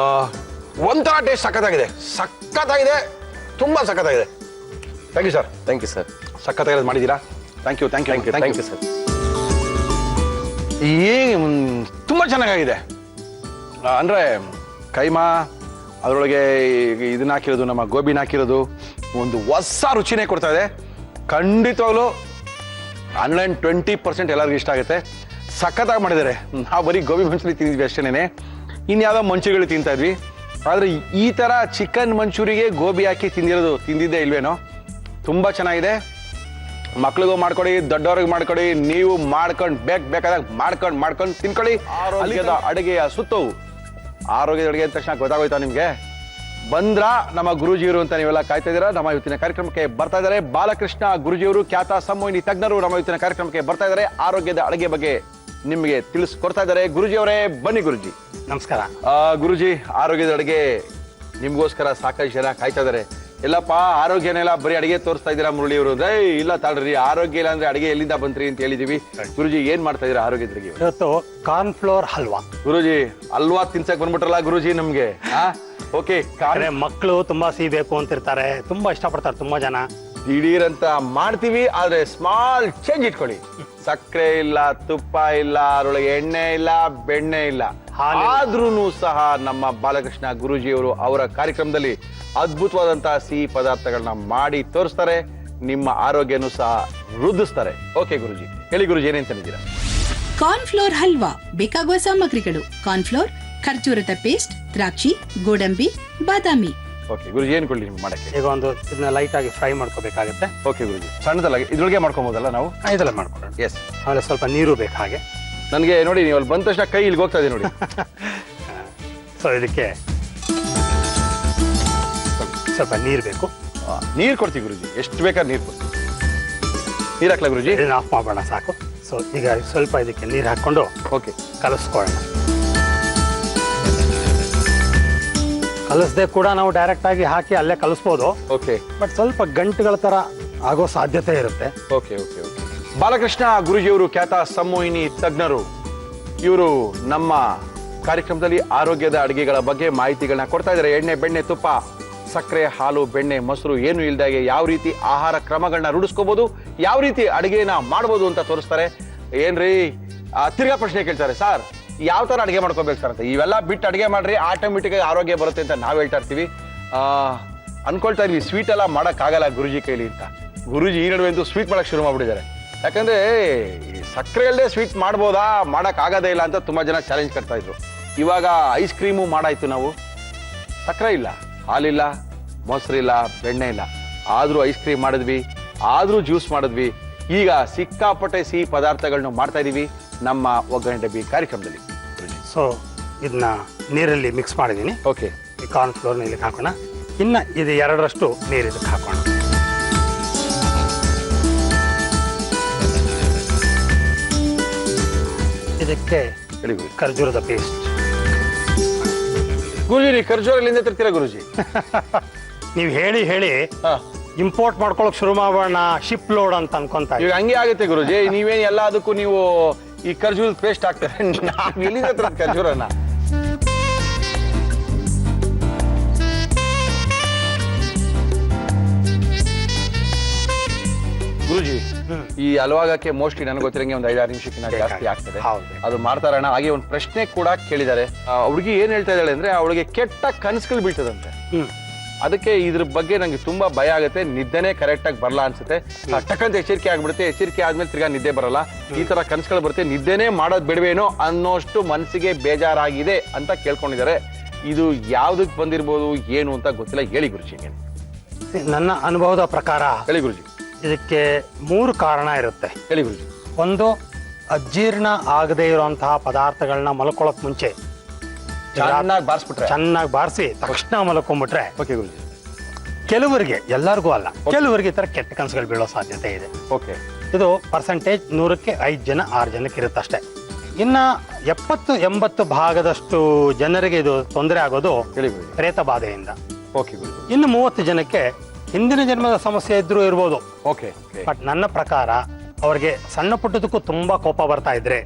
Speaker 1: ಒಂಥರ ಟೇಸ್ಟ್ ಸಕ್ಕತ್ತಾಗಿದೆ, ತುಂಬಾ ಸಕ್ಕತ್ತಾಗಿದೆ. Thank you sir.
Speaker 2: Thank you sir.
Speaker 1: ಸಕ್ಕತ್ತಾಗಿ ಮಾಡಿದ್ದೀರಾ. Thank you
Speaker 2: sir.
Speaker 1: ಈಗ ತುಂಬಾ ಚೆನ್ನಾಗಿದೆ. ಅಂದ್ರೆ ಕೈಮಾ, ಅದರೊಳಗೆ ಇದನ್ನ ಹಾಕಿರೋದು, ನಮ್ಮ ಗೋಬಿನ ಹಾಕಿರೋದು ಒಂದು ಹೊಸ ರುಚಿನೇ ಕೊಡ್ತಾ ಇದೆ. ಖಂಡಿತವಾಗ್ಲೂ 120% ಎಲ್ಲರಿಗೂ ಇಷ್ಟ ಆಗುತ್ತೆ. ಸಖತ್ತಾಗಿ ಮಾಡಿದ್ದಾರೆ. ನಾವು ಬರೀ ಗೋಬಿ ಮಂಚೂರಿ ತಿಂದಿದ್ವಿ ಅಷ್ಟೇನೆ, ಇನ್ಯಾವುದೋ ಮಂಚೂರಿಗಳು ತಿಂತಾ ಇದ್ವಿ. ಆದರೆ ಈ ಥರ ಚಿಕನ್ ಮಂಚೂರಿಗೆ ಗೋಬಿ ಹಾಕಿ ತಿಂದಿದ್ದೇ ಇಲ್ವೇನೋ. ತುಂಬ ಚೆನ್ನಾಗಿದೆ. ಮಕ್ಳಿಗೂ ಮಾಡ್ಕೊಡಿ, ದೊಡ್ಡವ್ರಿಗೆ ಮಾಡ್ಕೊಡಿ, ನೀವು ಬೇಕಾದಾಗ ಮಾಡ್ಕೊಂಡು ತಿನ್ಕೊಳ್ಳಿ. ಆರೋಗ್ಯದ ಅಡುಗೆಯ ಸುತ್ತವು. ಆರೋಗ್ಯದ ಅಡುಗೆ ಅಂದ ತಕ್ಷಣ ಗೊತ್ತಾಗೋಯ್ತಾ ನಿಮಗೆ? ಬಂದ್ರ ನಮ್ಮ ಗುರುಜಿಯವರು ಅಂತ ನೀವೆಲ್ಲ ಕಾಯ್ತಾ ಇದ್ದೀರಾ. ನಮ್ಮ ಇವತ್ತಿನ ಕಾರ್ಯಕ್ರಮಕ್ಕೆ ಬರ್ತಾ ಇದ್ದಾರೆ ಬಾಲಕೃಷ್ಣ ಗುರುಜಿಯವರು, ಖ್ಯಾತ ಸಂಮೋಹಿನಿ ತಜ್ಞರು. ನಮ್ಮ ಇವತ್ತಿನ ಕಾರ್ಯಕ್ರಮಕ್ಕೆ ಬರ್ತಾ ಇದ್ದಾರೆ. ಆರೋಗ್ಯದ ಅಡುಗೆ ಬಗ್ಗೆ ನಿಮಗೆ ತಿಳಿಸ್ಕೊಡ್ತಾ ಇದ್ದಾರೆ. ಗುರುಜಿಯವರೇ, ಬನ್ನಿ ಗುರುಜಿ.
Speaker 4: ನಮಸ್ಕಾರ.
Speaker 1: ಗುರುಜಿ, ಆರೋಗ್ಯದ ಅಡುಗೆ ನಿಮ್ಗೋಸ್ಕರ ಸಾಕಷ್ಟು ಜನ ಕಾಯ್ತಾ ಇದ್ದಾರೆ. ಎಲ್ಲಪ್ಪ ಆರೋಗ್ಯನೆಲ್ಲ ಬರೀ ಅಡಿಗೆ ತೋರಿಸ್ತಾ ಇದ್ದೀರಾ ಮುರಳಿಯವರು ಅಂದ್ರೆ? ಇಲ್ಲ ತಾಳ್ರಿ, ಆರೋಗ್ಯ ಇಲ್ಲ ಅಂದ್ರೆ ಅಡಿಗೆ ಎಲ್ಲಿಂದ ಬಂತ್ರಿ ಅಂತ ಹೇಳಿದೀವಿ. ಗುರುಜಿ, ಏನ್ ಮಾಡ್ತಾ ಇದೀರಾ ಆರೋಗ್ಯದ ಅಡಿಗೆ?
Speaker 4: ಇವತ್ತು ಕಾರ್ನ್ಫ್ಲೋರ್ ಹಲ್ವಾ.
Speaker 1: ಗುರುಜಿ, ಹಲ್ವಾ ತಿನ್ಸಕ್ ಬಂದ್ಬಿಟ್ರಲ್ಲ ಗುರುಜಿ ನಮ್ಗೆ. ಓಕೆ,
Speaker 4: ಮಕ್ಕಳು ತುಂಬಾ ಸಿಗಬೇಕು ಅಂತಿರ್ತಾರೆ, ತುಂಬಾ ಇಷ್ಟಪಡ್ತಾರೆ ತುಂಬಾ ಜನ.
Speaker 1: ದಿಢೀರ್ ಅಂತ ಮಾಡ್ತೀವಿ, ಆದ್ರೆ ಸ್ಮಾಲ್ ಚೇಂಜ್ ಇಟ್ಕೊಳ್ಳಿ. ಸಕ್ಕರೆ ಇಲ್ಲ, ತುಪ್ಪ ಇಲ್ಲ, ಅದರೊಳಗೆ ಎಣ್ಣೆ ಇಲ್ಲ, ಬೆಣ್ಣೆ ಇಲ್ಲ. ಆದ್ರೂ ಸಹ ನಮ್ಮ ಬಾಲಕೃಷ್ಣ ಗುರುಜಿಯವರು ಅವರ ಕಾರ್ಯಕ್ರಮದಲ್ಲಿ ಅದ್ಭುತವಾದಂತಹ ಸಿಹಿ ಪದಾರ್ಥಗಳನ್ನ ಮಾಡಿ ತೋರಿಸ್ತಾರೆ. ನಿಮ್ಮ ಆರೋಗ್ಯನೂ ಸಹ ವೃದ್ಧಿಸ್ತಾರೆ. ಓಕೆ ಗುರುಜಿ, ಹೇಳಿ ಗುರುಜಿ, ಏನೇನ್ ತಂದಿದ್ದೀರಾ?
Speaker 3: ಕಾರ್ನ್ಫ್ಲೋರ್ ಹಲ್ವಾ ಬೇಕಾಗುವ ಸಾಮಗ್ರಿಗಳು: ಕಾರ್ನ್ಫ್ಲೋರ್, ಖರ್ಜೂರದ ಪೇಸ್ಟ್, ದ್ರಾಕ್ಷಿ, ಗೋಡಂಬಿ, ಬಾದಾಮಿ.
Speaker 1: ಓಕೆ ಗುರುಜಿ, ಏನ್ ಕೊಡ್ಲಿ ನಿಮ್ಗೆ ಮಾಡಕ್ಕೆ?
Speaker 4: ಈಗ ಇದನ್ನ ಲೈಟ್ ಆಗಿ ಫ್ರೈ ಮಾಡ್ಕೋಬೇಕಾಗುತ್ತೆ.
Speaker 1: ಓಕೆ ಗುರುಜಿ, ಸಣ್ಣದಲ್ಲ, ಇದ್ರೊಳಗೆ ಮಾಡ್ಕೊಬೋದಲ್ಲ ನಾವು?
Speaker 4: ಇದೆಲ್ಲ ಮಾಡ್ಕೊಳ್ಳೋಣ.
Speaker 1: ಎಸ್.
Speaker 4: ಆಮೇಲೆ ಸ್ವಲ್ಪ ನೀರು ಬೇಕು ಹಾಗೆ.
Speaker 1: ನನಗೆ ನೋಡಿ, ನೀವು ಅಲ್ಲಿ ಬಂದ ತಕ್ಷಣ ಕೈ ಇಲ್ಲಿಗೆ ಹೋಗ್ತಾ ಇದೆ ನೋಡಿ.
Speaker 4: ಸೊ ಇದಕ್ಕೆ ಸ್ವಲ್ಪ ನೀರು ಬೇಕು.
Speaker 1: ನೀರು ಕೊಡ್ತೀವಿ ಗುರುಜಿ, ಎಷ್ಟು ಬೇಕಾದ್ರೆ ನೀರು ಕೊಡ್ತೀವಿ. ನೀರು ಹಾಕ್ಲಾ ಗುರುಜಿ?
Speaker 4: ಇದನ್ನ ಆಫ್ ಮಾಡೋಣ, ಸಾಕು. ಸೊ ಈಗ ಸ್ವಲ್ಪ ಇದಕ್ಕೆ ನೀರು ಹಾಕೊಂಡು
Speaker 1: ಓಕೆ
Speaker 4: ಕಲಿಸ್ಕೊಳ್ಳೋಣ. ಕಲಿಸದೆ ಕೂಡ ನಾವು ಡೈರೆಕ್ಟ್ ಆಗಿ ಹಾಕಿ ಅಲ್ಲೇ ಕಲಿಸ್ಬೋದು.
Speaker 1: ಓಕೆ.
Speaker 4: ಬಟ್ ಸ್ವಲ್ಪ ಗಂಟುಗಳ ತರ ಆಗೋ ಸಾಧ್ಯತೆ ಇರುತ್ತೆ.
Speaker 1: Okay okay okay. ಬಾಲಕೃಷ್ಣ ಗುರುಜಿಯವರು ಖ್ಯಾತ ಸಂಮೋಹಿನಿ ತಜ್ಞರು. ಇವರು ನಮ್ಮ ಕಾರ್ಯಕ್ರಮದಲ್ಲಿ ಆರೋಗ್ಯದ ಅಡುಗೆಗಳ ಬಗ್ಗೆ ಮಾಹಿತಿಗಳನ್ನ ಕೊಡ್ತಾ ಇದ್ದಾರೆ. ಎಣ್ಣೆ, ಬೆಣ್ಣೆ, ತುಪ್ಪ, ಸಕ್ಕರೆ, ಹಾಲು, ಬೆಣ್ಣೆ, ಮೊಸರು ಏನು ಇಲ್ದಾಗೆ ಯಾವ ರೀತಿ ಆಹಾರ ಕ್ರಮಗಳನ್ನ ರೂಢಿಸ್ಕೋಬಹುದು, ಯಾವ ರೀತಿ ಅಡುಗೆನ ಮಾಡ್ಬೋದು ಅಂತ ತೋರಿಸ್ತಾರೆ. ಏನ್ರಿ ತಿರ್ಗಾ ಪ್ರಶ್ನೆ ಕೇಳ್ತಾರೆ, ಸರ್ ಯಾವ ತರ ಅಡುಗೆ ಮಾಡ್ಕೋಬೇಕು ಸರ್ ಅಂತ. ಇವೆಲ್ಲ ಬಿಟ್ಟು ಅಡುಗೆ ಮಾಡ್ರಿ, ಆಟೋಮೆಟಿಕ್ ಆಗಿ ಆರೋಗ್ಯ ಬರುತ್ತೆ ಅಂತ ನಾವ್ ಹೇಳ್ತಾ ಇರ್ತೀವಿ. ಅನ್ಕೊಳ್ತಾ ಇದ್ವಿ ಸ್ವೀಟ್ ಎಲ್ಲ ಮಾಡಕ್ ಆಗಲ್ಲ ಗುರುಜಿ ಕೈಲಿ ಅಂತ. ಗುರುಜಿ ಈ ನಡುವೆ ಅಂತೂ ಸ್ವೀಟ್ ಮಾಡಕ್ ಶುರು ಮಾಡ್ಬಿಟ್ಟಿದ್ದಾರೆ. ಯಾಕಂದ್ರೆ ಈ ಸಕ್ಕರೆ ಇಲ್ಲದೆ ಸ್ವೀಟ್ ಮಾಡ್ಬೋದಾ, ಮಾಡಕ್ ಆಗೋದೇ ಇಲ್ಲ ಅಂತ ತುಂಬಾ ಜನ ಚಾಲೆಂಜ್ ಕಟ್ತಾ ಇದ್ರು. ಇವಾಗ ಐಸ್ ಕ್ರೀಮು ಮಾಡಾಯ್ತು ನಾವು, ಸಕ್ಕರೆ ಇಲ್ಲ, ಹಾಲಿಲ್ಲ, ಮೊಸರಿಲ್ಲ, ಬೆಣ್ಣೆ ಇಲ್ಲ, ಆದ್ರೂ ಐಸ್ ಕ್ರೀಮ್ ಮಾಡಿದ್ವಿ, ಆದ್ರೂ ಜ್ಯೂಸ್ ಮಾಡಿದ್ವಿ. ಈಗ ಸಿಕ್ಕಾಪಟ್ಟೆ ಸಿಹಿ ಪದಾರ್ಥಗಳನ್ನ ಮಾಡ್ತಾ ಇದೀವಿ ನಮ್ಮ ಒಗ್ಗರಣೆ ಡಬ್ಬಿ ಕಾರ್ಯಕ್ರಮದಲ್ಲಿ.
Speaker 4: ಸೊ ಇದನ್ನ ನೀರಲ್ಲಿ ಮಿಕ್ಸ್ ಮಾಡಿದ್ದೀನಿ.
Speaker 1: ಓಕೆ,
Speaker 4: ಈ ಕಾರ್ನ್ ಫ್ಲೋರ್ನ ಇದಕ್ಕೆ ಹಾಕೋಣ. ಇನ್ನು ಇದು 2ರಷ್ಟು ನೀರು ಇದಕ್ಕೆ ಹಾಕೋಣ. ಇದಕ್ಕೆ
Speaker 1: ಹೇಳಿ ಗುರುಜಿ.
Speaker 4: ಖರ್ಜೂರದ ಪೇಸ್ಟ್.
Speaker 1: ಗುರುಜಿ ನೀವು ಖರ್ಜೂರಲ್ಲಿಂದ ತರ್ತೀರಾ ಗುರುಜಿ?
Speaker 4: ನೀವು ಹೇಳಿ ಹೇಳಿ
Speaker 1: ಹಾ,
Speaker 4: ಇಂಪೋರ್ಟ್ ಮಾಡ್ಕೊಳಕ್ ಶುರು ಮಾಡೋಣ, ಶಿಪ್ ಲೋಡ್ ಅಂತ ಅನ್ಕೊಂತ
Speaker 1: ಈಗ ಹಂಗೆ ಆಗುತ್ತೆ ಗುರುಜಿ. ನೀವೇನ್ ಎಲ್ಲದಕ್ಕೂ ನೀವು ಈ ಖರ್ಜೂರದ ಪೇಸ್ಟ್ ಹಾಕ್ತಾರೆ, ನಾವ್ ಎಲ್ಲಿಂದ ತರೋದು ಖರ್ಜೂರನ್ನ? ಗುರುಜಿ ಈ ಹಲ್ವಾಗಕ್ಕೆ ಮೋಸ್ಟ್ಲಿ ನನಗೆ ಗೊತ್ತಿರಂಗೆ ಒಂದು 5-6 ನಿಮಿಷಕ್ಕಿಂತ ಜಾಸ್ತಿ ಆಗ್ತದೆ.
Speaker 4: ಹೌದು.
Speaker 1: ಅದು ಮಾಡ್ತಾರಣ. ಹಾಗೆ ಒಂದು ಪ್ರಶ್ನೆ ಕೂಡ ಕೇಳಿದ್ದಾರೆ. ಹುಡುಗಿ ಏನ್ ಹೇಳ್ತಾ ಇದ್ದಾಳೆ ಅಂದ್ರೆ ಅವಳಿಗೆ ಕೆಟ್ಟ ಕನಸುಗಳು ಬೀಳ್ತದಂತೆ. ಅದಕ್ಕೆ ಇದ್ರ ಬಗ್ಗೆ ನಂಗೆ ತುಂಬಾ ಭಯ ಆಗುತ್ತೆ. ನಿದ್ದೆನೆ ಕರೆಕ್ಟ್ ಆಗಿ ಬರಲ್ಲ ಅನ್ಸುತ್ತೆ. ಟಕ್ಕಂತ ಎಚ್ಚರಿಕೆ ಆಗ್ಬಿಡುತ್ತೆ. ಎಚ್ಚರಿಕೆ ಆದ್ಮೇಲೆ ತಿರ್ಗಾ ನಿದ್ದೆ ಬರಲ್ಲ. ಈ ತರ ಕನಸುಗಳು ಬರುತ್ತೆ. ನಿದ್ದೆನೆ ಮಾಡೋದ್ ಬಿಡ್ವೇನೋ ಅನ್ನೋಷ್ಟು ಮನಸ್ಸಿಗೆ ಬೇಜಾರಾಗಿದೆ ಅಂತ ಕೇಳ್ಕೊಂಡಿದ್ದಾರೆ. ಇದು ಯಾವ್ದಕ್ ಬಂದಿರ್ಬೋದು ಏನು ಅಂತ ಗೊತ್ತಿಲ್ಲ. ಹೇಳಿ ಗುರುಜಿ.
Speaker 4: ನನ್ನ ಅನುಭವದ ಪ್ರಕಾರ
Speaker 1: ಹೇಳಿ ಗುರುಜಿ.
Speaker 4: ಇದಕ್ಕೆ 3 ಕಾರಣ ಇರುತ್ತೆ.
Speaker 1: ಹೇಳಿ ಗುರುಜಿ.
Speaker 4: ಒಂದು, ಅಜೀರ್ಣ ಆಗದೆ ಇರುವಂತಹ ಪದಾರ್ಥಗಳನ್ನ ಮಲ್ಕೊಳ್ಳೋಕ್ ಮುಂಚೆ
Speaker 1: ಚೆನ್ನಾಗಿ ಬಾರಿಸ್ಬಿಟ್ರೆ,
Speaker 4: ಚೆನ್ನಾಗಿ ಬಾರಿಸಿ ತಕ್ಷಣ ಮಲ್ಕೊಂಡ್ಬಿಟ್ರೆ,
Speaker 1: ಓಕೆ ಗುರುಜಿ,
Speaker 4: ಕೆಲವರಿಗೆ, ಎಲ್ಲರಿಗೂ ಅಲ್ಲ, ಕೆಲವರಿಗೆ ಈ ತರ ಕೆಟ್ಟ ಕನಸುಗಳು ಬೀಳೋ ಸಾಧ್ಯತೆ ಇದೆ.
Speaker 1: ಓಕೆ.
Speaker 4: ಇದು ಪರ್ಸೆಂಟೇಜ್ 100ಕ್ಕೆ 5 ಜನ 6 ಜನಕ್ಕೆ ಇರುತ್ತಷ್ಟೇ. ಇನ್ನ 70-80 ಭಾಗದಷ್ಟು ಜನರಿಗೆ ಇದು ತೊಂದರೆ ಆಗೋದು
Speaker 1: ಹೇಳಿ ಗುರುಜಿ.
Speaker 4: ಪ್ರೇತ ಬಾಧೆಯಿಂದ.
Speaker 1: ಓಕೆ ಗುರುಜಿ.
Speaker 4: ಇನ್ನು 30 ಜನಕ್ಕೆ ಹಿಂದಿನ ಜನ್ಮದ ಸಮಸ್ಯೆ ಇದ್ರೂ ಇರ್ಬೋದು.
Speaker 1: ಓಕೆ.
Speaker 4: ಬಟ್ ನನ್ನ ಪ್ರಕಾರ ಅವ್ರಿಗೆ ಸಣ್ಣ ಪುಟ್ಟದಕ್ಕೂ ತುಂಬಾ ಕೋಪ ಬರ್ತಾ ಇದ್ರೆ,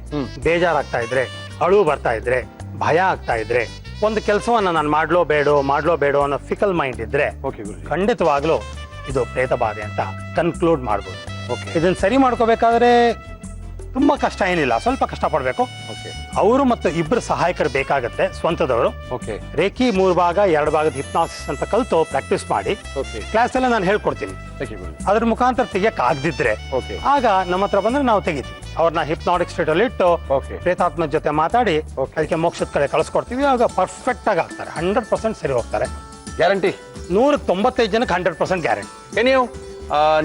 Speaker 4: ಬೇಜಾರಾಗ್ತಾ ಇದ್ರೆ, ಅಳು ಬರ್ತಾ ಇದ್ರೆ, ಭಯ ಆಗ್ತಾ ಇದ್ರೆ, ಒಂದು ಕೆಲಸವನ್ನ ನಾನು ಮಾಡ್ಲೋ ಬೇಡೋ ಅನ್ನೋ ಫಿಕಲ್ ಮೈಂಡ್ ಇದ್ರೆ
Speaker 1: ಓಕೆ ಗುರುಜಿ.
Speaker 4: ಖಂಡಿತವಾಗ್ಲೂ ಇದು ಪ್ರೇತ ಬಾಧೆ ಅಂತ ಕನ್ಕ್ಲೂಡ್ ಮಾಡ್ಬೋದು.
Speaker 1: ಓಕೆ.
Speaker 4: ಇದನ್ನ ಸರಿ ಮಾಡ್ಕೋಬೇಕಾದ್ರೆ ತುಂಬಾ ಕಷ್ಟ ಏನಿಲ್ಲ, ಸ್ವಲ್ಪ ಕಷ್ಟ ಪಡ್ಬೇಕು.
Speaker 1: ಓಕೆ.
Speaker 4: ಅವರು ಮತ್ತು 2 ಸಹಾಯಕರು ಬೇಕಾಗತ್ತೆ, ಸ್ವಂತದವರು.
Speaker 1: ಓಕೆ.
Speaker 4: ರೇಖಿ 3 ಭಾಗ 2 ಭಾಗದ ಹಿಪ್ನಾಸಿಸ್ ಅಂತ ಕಲ್ತು ಪ್ರಾಕ್ಟೀಸ್ ಮಾಡಿ
Speaker 1: ಓಕೆ.
Speaker 4: ಕ್ಲಾಸ್ ಎಲ್ಲ ನಾನು ಹೇಳ್ಕೊಡ್ತೀನಿ.
Speaker 1: ಥ್ಯಾಂಕ್ ಯು ಗುರುಜಿ.
Speaker 4: ಅದ್ರ ಮುಖಾಂತರ ತೆಗಿಯಕ್ ಆಗದಿದ್ರೆ
Speaker 1: ಓಕೆ.
Speaker 4: ಆಗ ನಮ್ಮ ಹತ್ರ ಬಂದ್ರೆ ನಾವು ತೆಗಿತೀವಿ. ಅವ್ರನ್ನ ಹಿಪ್ನಾಟಿಕ್ ಸ್ಟೇಟ್ ಅಲ್ಲಿ ಇಟ್ಟು
Speaker 1: ಓಕೆ.
Speaker 4: ಪ್ರೇತಾತ್ಮದ ಜೊತೆ ಮಾತಾಡಿ
Speaker 1: Okay.
Speaker 4: ಅದಕ್ಕೆ ಮೋಕ್ಷದ ಕಡೆ ಕಳಿಸ್ಕೊಡ್ತೀವಿ. ಆಗ ಪರ್ಫೆಕ್ಟ್ ಆಗಿ ಆಗ್ತಾರೆ, 100% ಸರಿ ಹೋಗ್ತಾರೆ.
Speaker 1: ಗ್ಯಾರಂಟಿ.
Speaker 4: 195 ಜನಕ್ಕೆ 100% ಗ್ಯಾರಂಟಿ.
Speaker 1: ನೀವು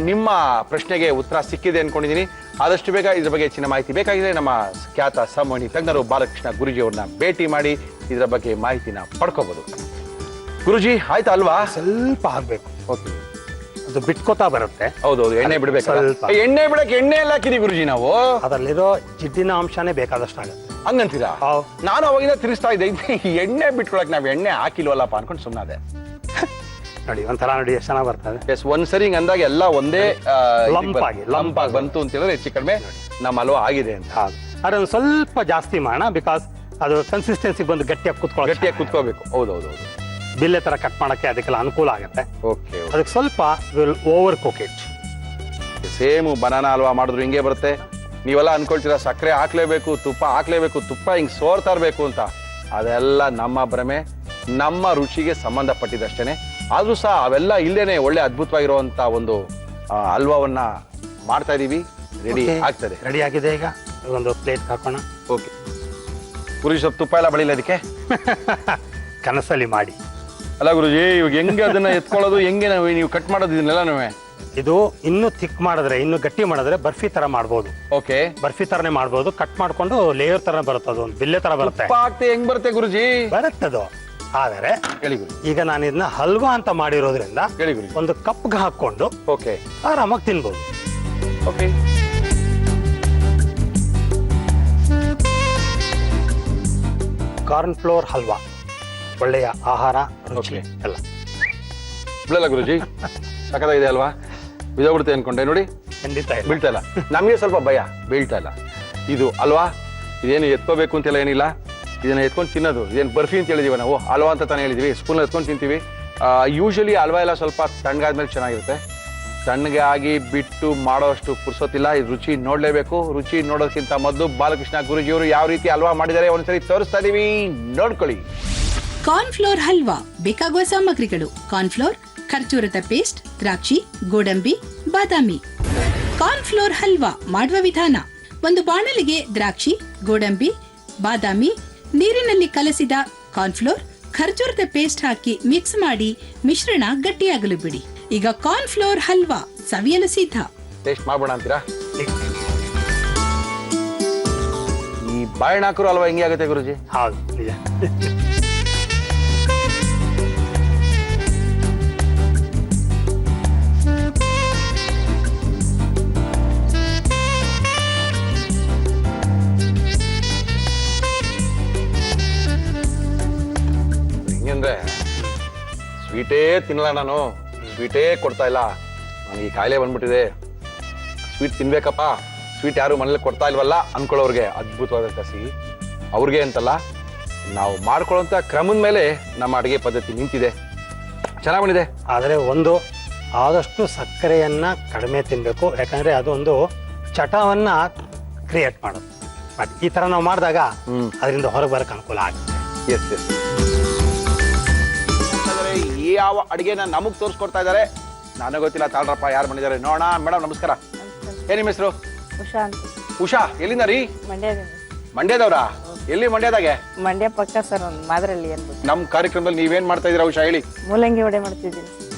Speaker 1: ನಿಮ್ಮ ಪ್ರಶ್ನೆಗೆ ಉತ್ತರ ಸಿಕ್ಕಿದೆ ಅನ್ಕೊಂಡಿದ್ದೀನಿ. ಆದಷ್ಟು ಬೇಗ ಇದ್ರ ಬಗ್ಗೆ ಹೆಚ್ಚಿನ ಮಾಹಿತಿ ಬೇಕಾಗಿದೆ ನಮ್ಮ ಖ್ಯಾತ ಸಂವಹನಿ ತಜ್ಞರು ಬಾಲಕೃಷ್ಣ ಗುರುಜಿ ಅವ್ರನ್ನ ಭೇಟಿ ಮಾಡಿ ಇದರ ಬಗ್ಗೆ ಮಾಹಿತಿನ ಪಡ್ಕೋಬಹುದು. ಗುರುಜಿ ಆಯ್ತಾ ಅಲ್ವಾ?
Speaker 4: ಸ್ವಲ್ಪ ಆಗ್ಬೇಕು.
Speaker 1: ಓಕೆ.
Speaker 4: ಅದು ಬಿಟ್ಕೋತಾ ಬರುತ್ತೆ.
Speaker 1: ಹೌದೌದು, ಎಣ್ಣೆ ಬಿಡ್ಬೇಕು.
Speaker 4: ಸ್ವಲ್ಪ.
Speaker 1: ಎಣ್ಣೆ ಬಿಡಕ್ಕೆ ಎಣ್ಣೆ ಎಲ್ಲ ಹಾಕಿದೀವಿ ಗುರುಜಿ ನಾವು.
Speaker 4: ಅದರಲ್ಲಿರೋ ಜಿಡ್ಡಿನ ಅಂಶನೇ ಬೇಕಾದಷ್ಟು ಆಗುತ್ತೆ.
Speaker 1: ಹಂಗಂತೀರಾ? ನಾನು ಅವಾಗಿಂದ ತಿರ್ಸ್ತಾ ಇದ್ದೆ, ಎಣ್ಣೆ ಬಿಟ್ಕೊಳಕ್ ನಾವ್ ಎಣ್ಣೆ ಹಾಕಿಲ್ವಲ್ಲಪ್ಪ ಅನ್ಕೊಂಡು ಸುಮ್ಮನಾದೆ.
Speaker 4: ನೋಡಿ ಒಂಥರ ನೋಡಿ ಎಷ್ಟು ಚೆನ್ನಾಗಿ ಬರ್ತದೆ.
Speaker 1: ಎಸ್, ಒಂದ್ಸರಿ ಹಿಂಗ್ ಅಂದಾಗ ಎಲ್ಲ ಒಂದೇ
Speaker 4: ಲಂಪ್ ಆಗಿ
Speaker 1: ಬಂತು ಅಂತ ಹೇಳಿದ್ರೆ ಹೆಚ್ಚು ಕಡಿಮೆ ನಮ್ಮ ಹಲ್ವಾ ಆಗಿದೆ ಅಂತ.
Speaker 4: ಅದೊಂದು ಸ್ವಲ್ಪ ಜಾಸ್ತಿ ಮಾಡೋಣ, ಬಿಕಾಸ್ ಅದು ಕನ್ಸಿಸ್ಟೆನ್ಸಿ ಬಂದು ಗಟ್ಟಿಯಾಗಿ
Speaker 1: ಕುತ್ಕೋಬೇಕು. ಹೌದೌದು.
Speaker 4: ಬಿಲ್ಲೆ ತರ ಕಟ್ ಮಾಡಕ್ಕೆ ಅದಕ್ಕೆಲ್ಲ ಅನುಕೂಲ ಆಗುತ್ತೆ.
Speaker 1: ಓಕೆ.
Speaker 4: ಅದಕ್ಕೆ ಸ್ವಲ್ಪ will over cook it.
Speaker 1: Same banana halwa ಮಾಡಿದ್ರು ಹಿಂಗೆ ಬರುತ್ತೆ. ನೀವೆಲ್ಲ ಅನ್ಕೊಳ್ತೀರಾ ಸಕ್ಕರೆ ಹಾಕ್ಲೇಬೇಕು, ತುಪ್ಪ ಹಾಕ್ಲೇಬೇಕು, ತುಪ್ಪ ಹಿಂಗ್ ಸೋರ್ತಾ ಇರ್ಬೇಕು ಅಂತ. ಅದೆಲ್ಲ ನಮ್ಮ ಭ್ರಮೆ, ನಮ್ಮ ರುಚಿಗೆ ಸಂಬಂಧಪಟ್ಟಿದ್ದಷ್ಟೇನೆ. ಆದ್ರೂ ಸಹ ಅವೆಲ್ಲ ಇಲ್ಲೇನೆ ಒಳ್ಳೆ ಅದ್ಭುತವಾಗಿರುವಂತ ಒಂದು ಹಲ್ವಾವನ್ನ ಮಾಡ್ತಾ ಇದೀವಿ. ರೆಡಿ ಆಗ್ತದೆ.
Speaker 4: ರೆಡಿ ಆಗಿದೆ. ಈಗ ಒಂದು ಪ್ಲೇಟ್ ಹಾಕೋಣ.
Speaker 1: ಓಕೆ. ಗುರುಜಿ ಸ್ವಲ್ಪ ತುಪ್ಪ ಎಲ್ಲ ಬಳಿಲ್ಲ ಅದಕ್ಕೆ?
Speaker 4: ಕನಸಲ್ಲಿ ಮಾಡಿ.
Speaker 1: ಅಲ್ಲ ಗುರುಜಿ, ಇವಾಗ ಹೆಂಗೆ ಅದನ್ನ ಎತ್ಕೊಳ್ಳೋದು, ಹೆಂಗೆ ನೀವು ಕಟ್ ಮಾಡೋದು ಇದನ್ನೆಲ್ಲ?
Speaker 4: ಇದು ಇನ್ನು ಥಿಕ್ ಮಾಡಿದ್ರೆ, ಇನ್ನು ಗಟ್ಟಿ ಮಾಡಿದ್ರೆ ಬರ್ಫಿ ತರ ಮಾಡ್ಬೋದು.
Speaker 1: ಓಕೆ.
Speaker 4: ಬರ್ಫಿ ತರನೇ ಮಾಡ್ಬೋದು. ಕಟ್ ಮಾಡ್ಕೊಂಡು ಲೇಯರ್ ತರ ಬರುತ್ತೆ, ಅದು ಒಂದು ಬಿಲ್ಲೆ ತರ ಬರುತ್ತೆ.
Speaker 1: ಹೆಂಗ್ ಬರುತ್ತೆ ಗುರುಜಿ?
Speaker 4: ಬರುತ್ತದು. ಆದರೆ
Speaker 1: ಹೇಳಿ ಗುರುಜಿ.
Speaker 4: ಈಗ ನಾನು ಇದನ್ನ ಹಲ್ವಾ ಅಂತ ಮಾಡಿರೋದ್ರಿಂದ
Speaker 1: ಹೇಳಿ ಗುರುಜಿ.
Speaker 4: ಒಂದು ಕಪ್ಗೆ ಹಾಕೊಂಡು
Speaker 1: ಓಕೆ
Speaker 4: ಆರಾಮಾಗಿ ತಿನ್ಬೋದು.
Speaker 1: ಓಕೆ.
Speaker 4: ಕಾರ್ನ್ ಫ್ಲೋರ್ ಹಲ್ವಾ ಒಳ್ಳೆಯ ಆಹಾರ, ರುಚಿ ಎಲ್ಲ.
Speaker 1: ಬಿಡಲ್ಲ ಗುರುಜಿ, ಸಖತ್ತಾಗಿದೆ ಅಲ್ವಾ? ಬಿದ್ದೋಗ್ಬಿಡುತ್ತೆ ಅನ್ಕೊಂಡೆ. ನೋಡಿ
Speaker 4: ಖಂಡಿತ
Speaker 1: ಬೀಳ್ತಾ ಇಲ್ಲ. ನಮಗೆ ಸ್ವಲ್ಪ ಭಯ, ಬೀಳ್ತಾ ಇಲ್ಲ. ಇದು ಅಲ್ವಾ, ಇದೇನು ಎತ್ಕೋಬೇಕು ಅಂತೆಲ್ಲ ಏನಿಲ್ಲ. ಇದನ್ನ ಎತ್ಕೊಂಡು ತಿನ್ನೋದು. ಇದೇನು ಬರ್ಫಿ ಅಂತ ಹೇಳಿದೀವಿ ನಾವು, ಹಲ್ವಾ ಅಂತ ತಾನೇ ಹೇಳಿದೀವಿ. ಸ್ಪೂನ್ ಎತ್ಕೊಂಡು ತಿಂತೀವಿ. ಯೂಶಲಿ ಹಲ್ವಾ ಎಲ್ಲ ಸ್ವಲ್ಪ ತಣ್ಣಗಾದ್ಮೇಲೆ ಚೆನ್ನಾಗಿರುತ್ತೆ. ತಣ್ಣಗೆ ಆಗಿ ಬಿಟ್ಟು ಮಾಡೋಷ್ಟು ಪುರ್ಸೋತಿಲ್ಲ. ಇದು ರುಚಿ ನೋಡ್ಲೇಬೇಕು. ರುಚಿ ನೋಡೋದಕ್ಕಿಂತ ಮೊದಲು ಬಾಲಕೃಷ್ಣ ಗುರುಜಿಯವರು ಯಾವ ರೀತಿ ಹಲ್ವಾ ಮಾಡಿದ್ದಾರೆ ಒಂದ್ಸರಿ ತೋರಿಸ್ತಾ ಇದೀವಿ, ನೋಡ್ಕೊಳ್ಳಿ.
Speaker 3: ಕಾರ್ನ್ ಫ್ಲೋರ್ ಹಲ್ವಾ ಬೇಕಾಗುವ ಸಾಮಗ್ರಿಗಳು: ಕಾರ್ನ್ ಫ್ಲೋರ್ ಖರ್ಜೂರದ ಪೇಸ್ಟ್, ದ್ರಾಕ್ಷಿ, ಗೋಡಂಬಿ, ಬಾದಾಮಿ. ಕಾರ್ನ್ಫ್ಲೋರ್ ಹಲ್ವಾ ಮಾಡುವ ವಿಧಾನ: ಒಂದು ಬಾಣಲಿಗೆ ದ್ರಾಕ್ಷಿ, ಗೋಡಂಬಿ, ಬಾದಾಮಿ, ನೀರಿನಲ್ಲಿ ಕಲಸಿದ ಕಾರ್ನ್ಫ್ಲೋರ್, ಖರ್ಜೂರದ ಪೇಸ್ಟ್ ಹಾಕಿ ಮಿಕ್ಸ್ ಮಾಡಿ ಮಿಶ್ರಣ ಗಟ್ಟಿಯಾಗಲು ಬಿಡಿ. ಈಗ ಕಾರ್ನ್ಫ್ಲೋರ್ ಹಲ್ವಾ ಸವಿಯಲು ಸಿದ್ಧ.
Speaker 1: ಟೇಸ್ಟ್ ಮಾಡೋಣ ಅಂತೀರಾ? ಈ ಬಾಳೆಹಣ್ಣು ಹಾಕರು ಅಲ್ವಾ ಹೆಂಗೆ ಆಗುತ್ತೆ ಗುರುಜಿ?
Speaker 4: ಹೌದು, ನಿಜ.
Speaker 1: ಹೆಂಗಂದ್ರೆ ಸ್ವೀಟೇ ತಿನ್ನಲ್ಲ ನಾನು, ಸ್ವೀಟೇ ಕೊಡ್ತಾ ಇಲ್ಲ. ನನಗೆ ಈ ಕಾಯಿಲೆ ಬಂದ್ಬಿಟ್ಟಿದೆ, ಸ್ವೀಟ್ ತಿನ್ಬೇಕಪ್ಪ, ಸ್ವೀಟ್ ಯಾರು ಮನೇಲಿ ಕೊಡ್ತಾ ಇಲ್ವಲ್ಲ ಅನ್ಕೊಳ್ಳೋರ್ಗೆ ಅದ್ಭುತವಾದ ಕಸಿ. ಅವ್ರಿಗೆ ಅಂತಲ್ಲ, ನಾವು ಮಾಡ್ಕೊಳ್ಳೋಂಥ ಕ್ರಮದ ಮೇಲೆ ನಮ್ಮ ಅಡುಗೆ ಪದ್ಧತಿ ನಿಂತಿದೆ. ಚೆನ್ನಾಗಿ ಬಂದಿದೆ.
Speaker 4: ಆದರೆ ಒಂದು, ಆದಷ್ಟು ಸಕ್ಕರೆಯನ್ನ ಕಡಿಮೆ ತಿನ್ನಬೇಕು. ಯಾಕಂದ್ರೆ ಅದೊಂದು ಚಟವನ್ನ ಕ್ರಿಯೇಟ್ ಮಾಡೋದು. ಬಟ್ ಈ ತರ ನಾವು ಮಾಡಿದಾಗ ಅದರಿಂದ ಹೊರಗೆ ಬರಕ್ಕೆ ಅನುಕೂಲ ಆಗುತ್ತೆ.
Speaker 1: Yes yes. ಯಾವ ಅಡುಗೆನ ನಮಗ್ ತೋರಿಸ್ಕೊಡ್ತಾ ಇದ್ದಾರೆ ನನಗೆ ಗೊತ್ತಿಲ್ಲ. ತಾಳ್ರಪ್ಪ, ಯಾರು ಬಂದಿದ್ದಾರೆ ನೋಡೋಣ. ಮೇಡಮ್ ನಮಸ್ಕಾರ. ಏನ್ ನಿಮ್ಮ ಹೆಸರು?
Speaker 5: ಉಷಾ ಅಂತ.
Speaker 1: ಉಷಾ, ಎಲ್ಲಿಂದ ರೀ?
Speaker 5: ಮಂಡ್ಯದಿಂದ.
Speaker 1: ಮಂಡ್ಯದವ್ರಾ? ಎಲ್ಲಿ ಮಂಡ್ಯದಾಗೆ?
Speaker 5: ಮಂಡ್ಯ ಪಕ್ಕ ಸರ್, ಒಂದು ಮಾದ್ರಳ್ಳಿ ಅನ್ಬಿಟ್ಟು.
Speaker 1: ನಮ್ ಕಾರ್ಯಕ್ರಮದಲ್ಲಿ ನೀವೇನ್ ಮಾಡ್ತಾ ಇದೀರಾ ಉಷಾ ಹೇಳಿ?
Speaker 5: ಮೂಲಂಗಿ ವಡೆ ಮಾಡ್ತಿದ್ದೀನಿ.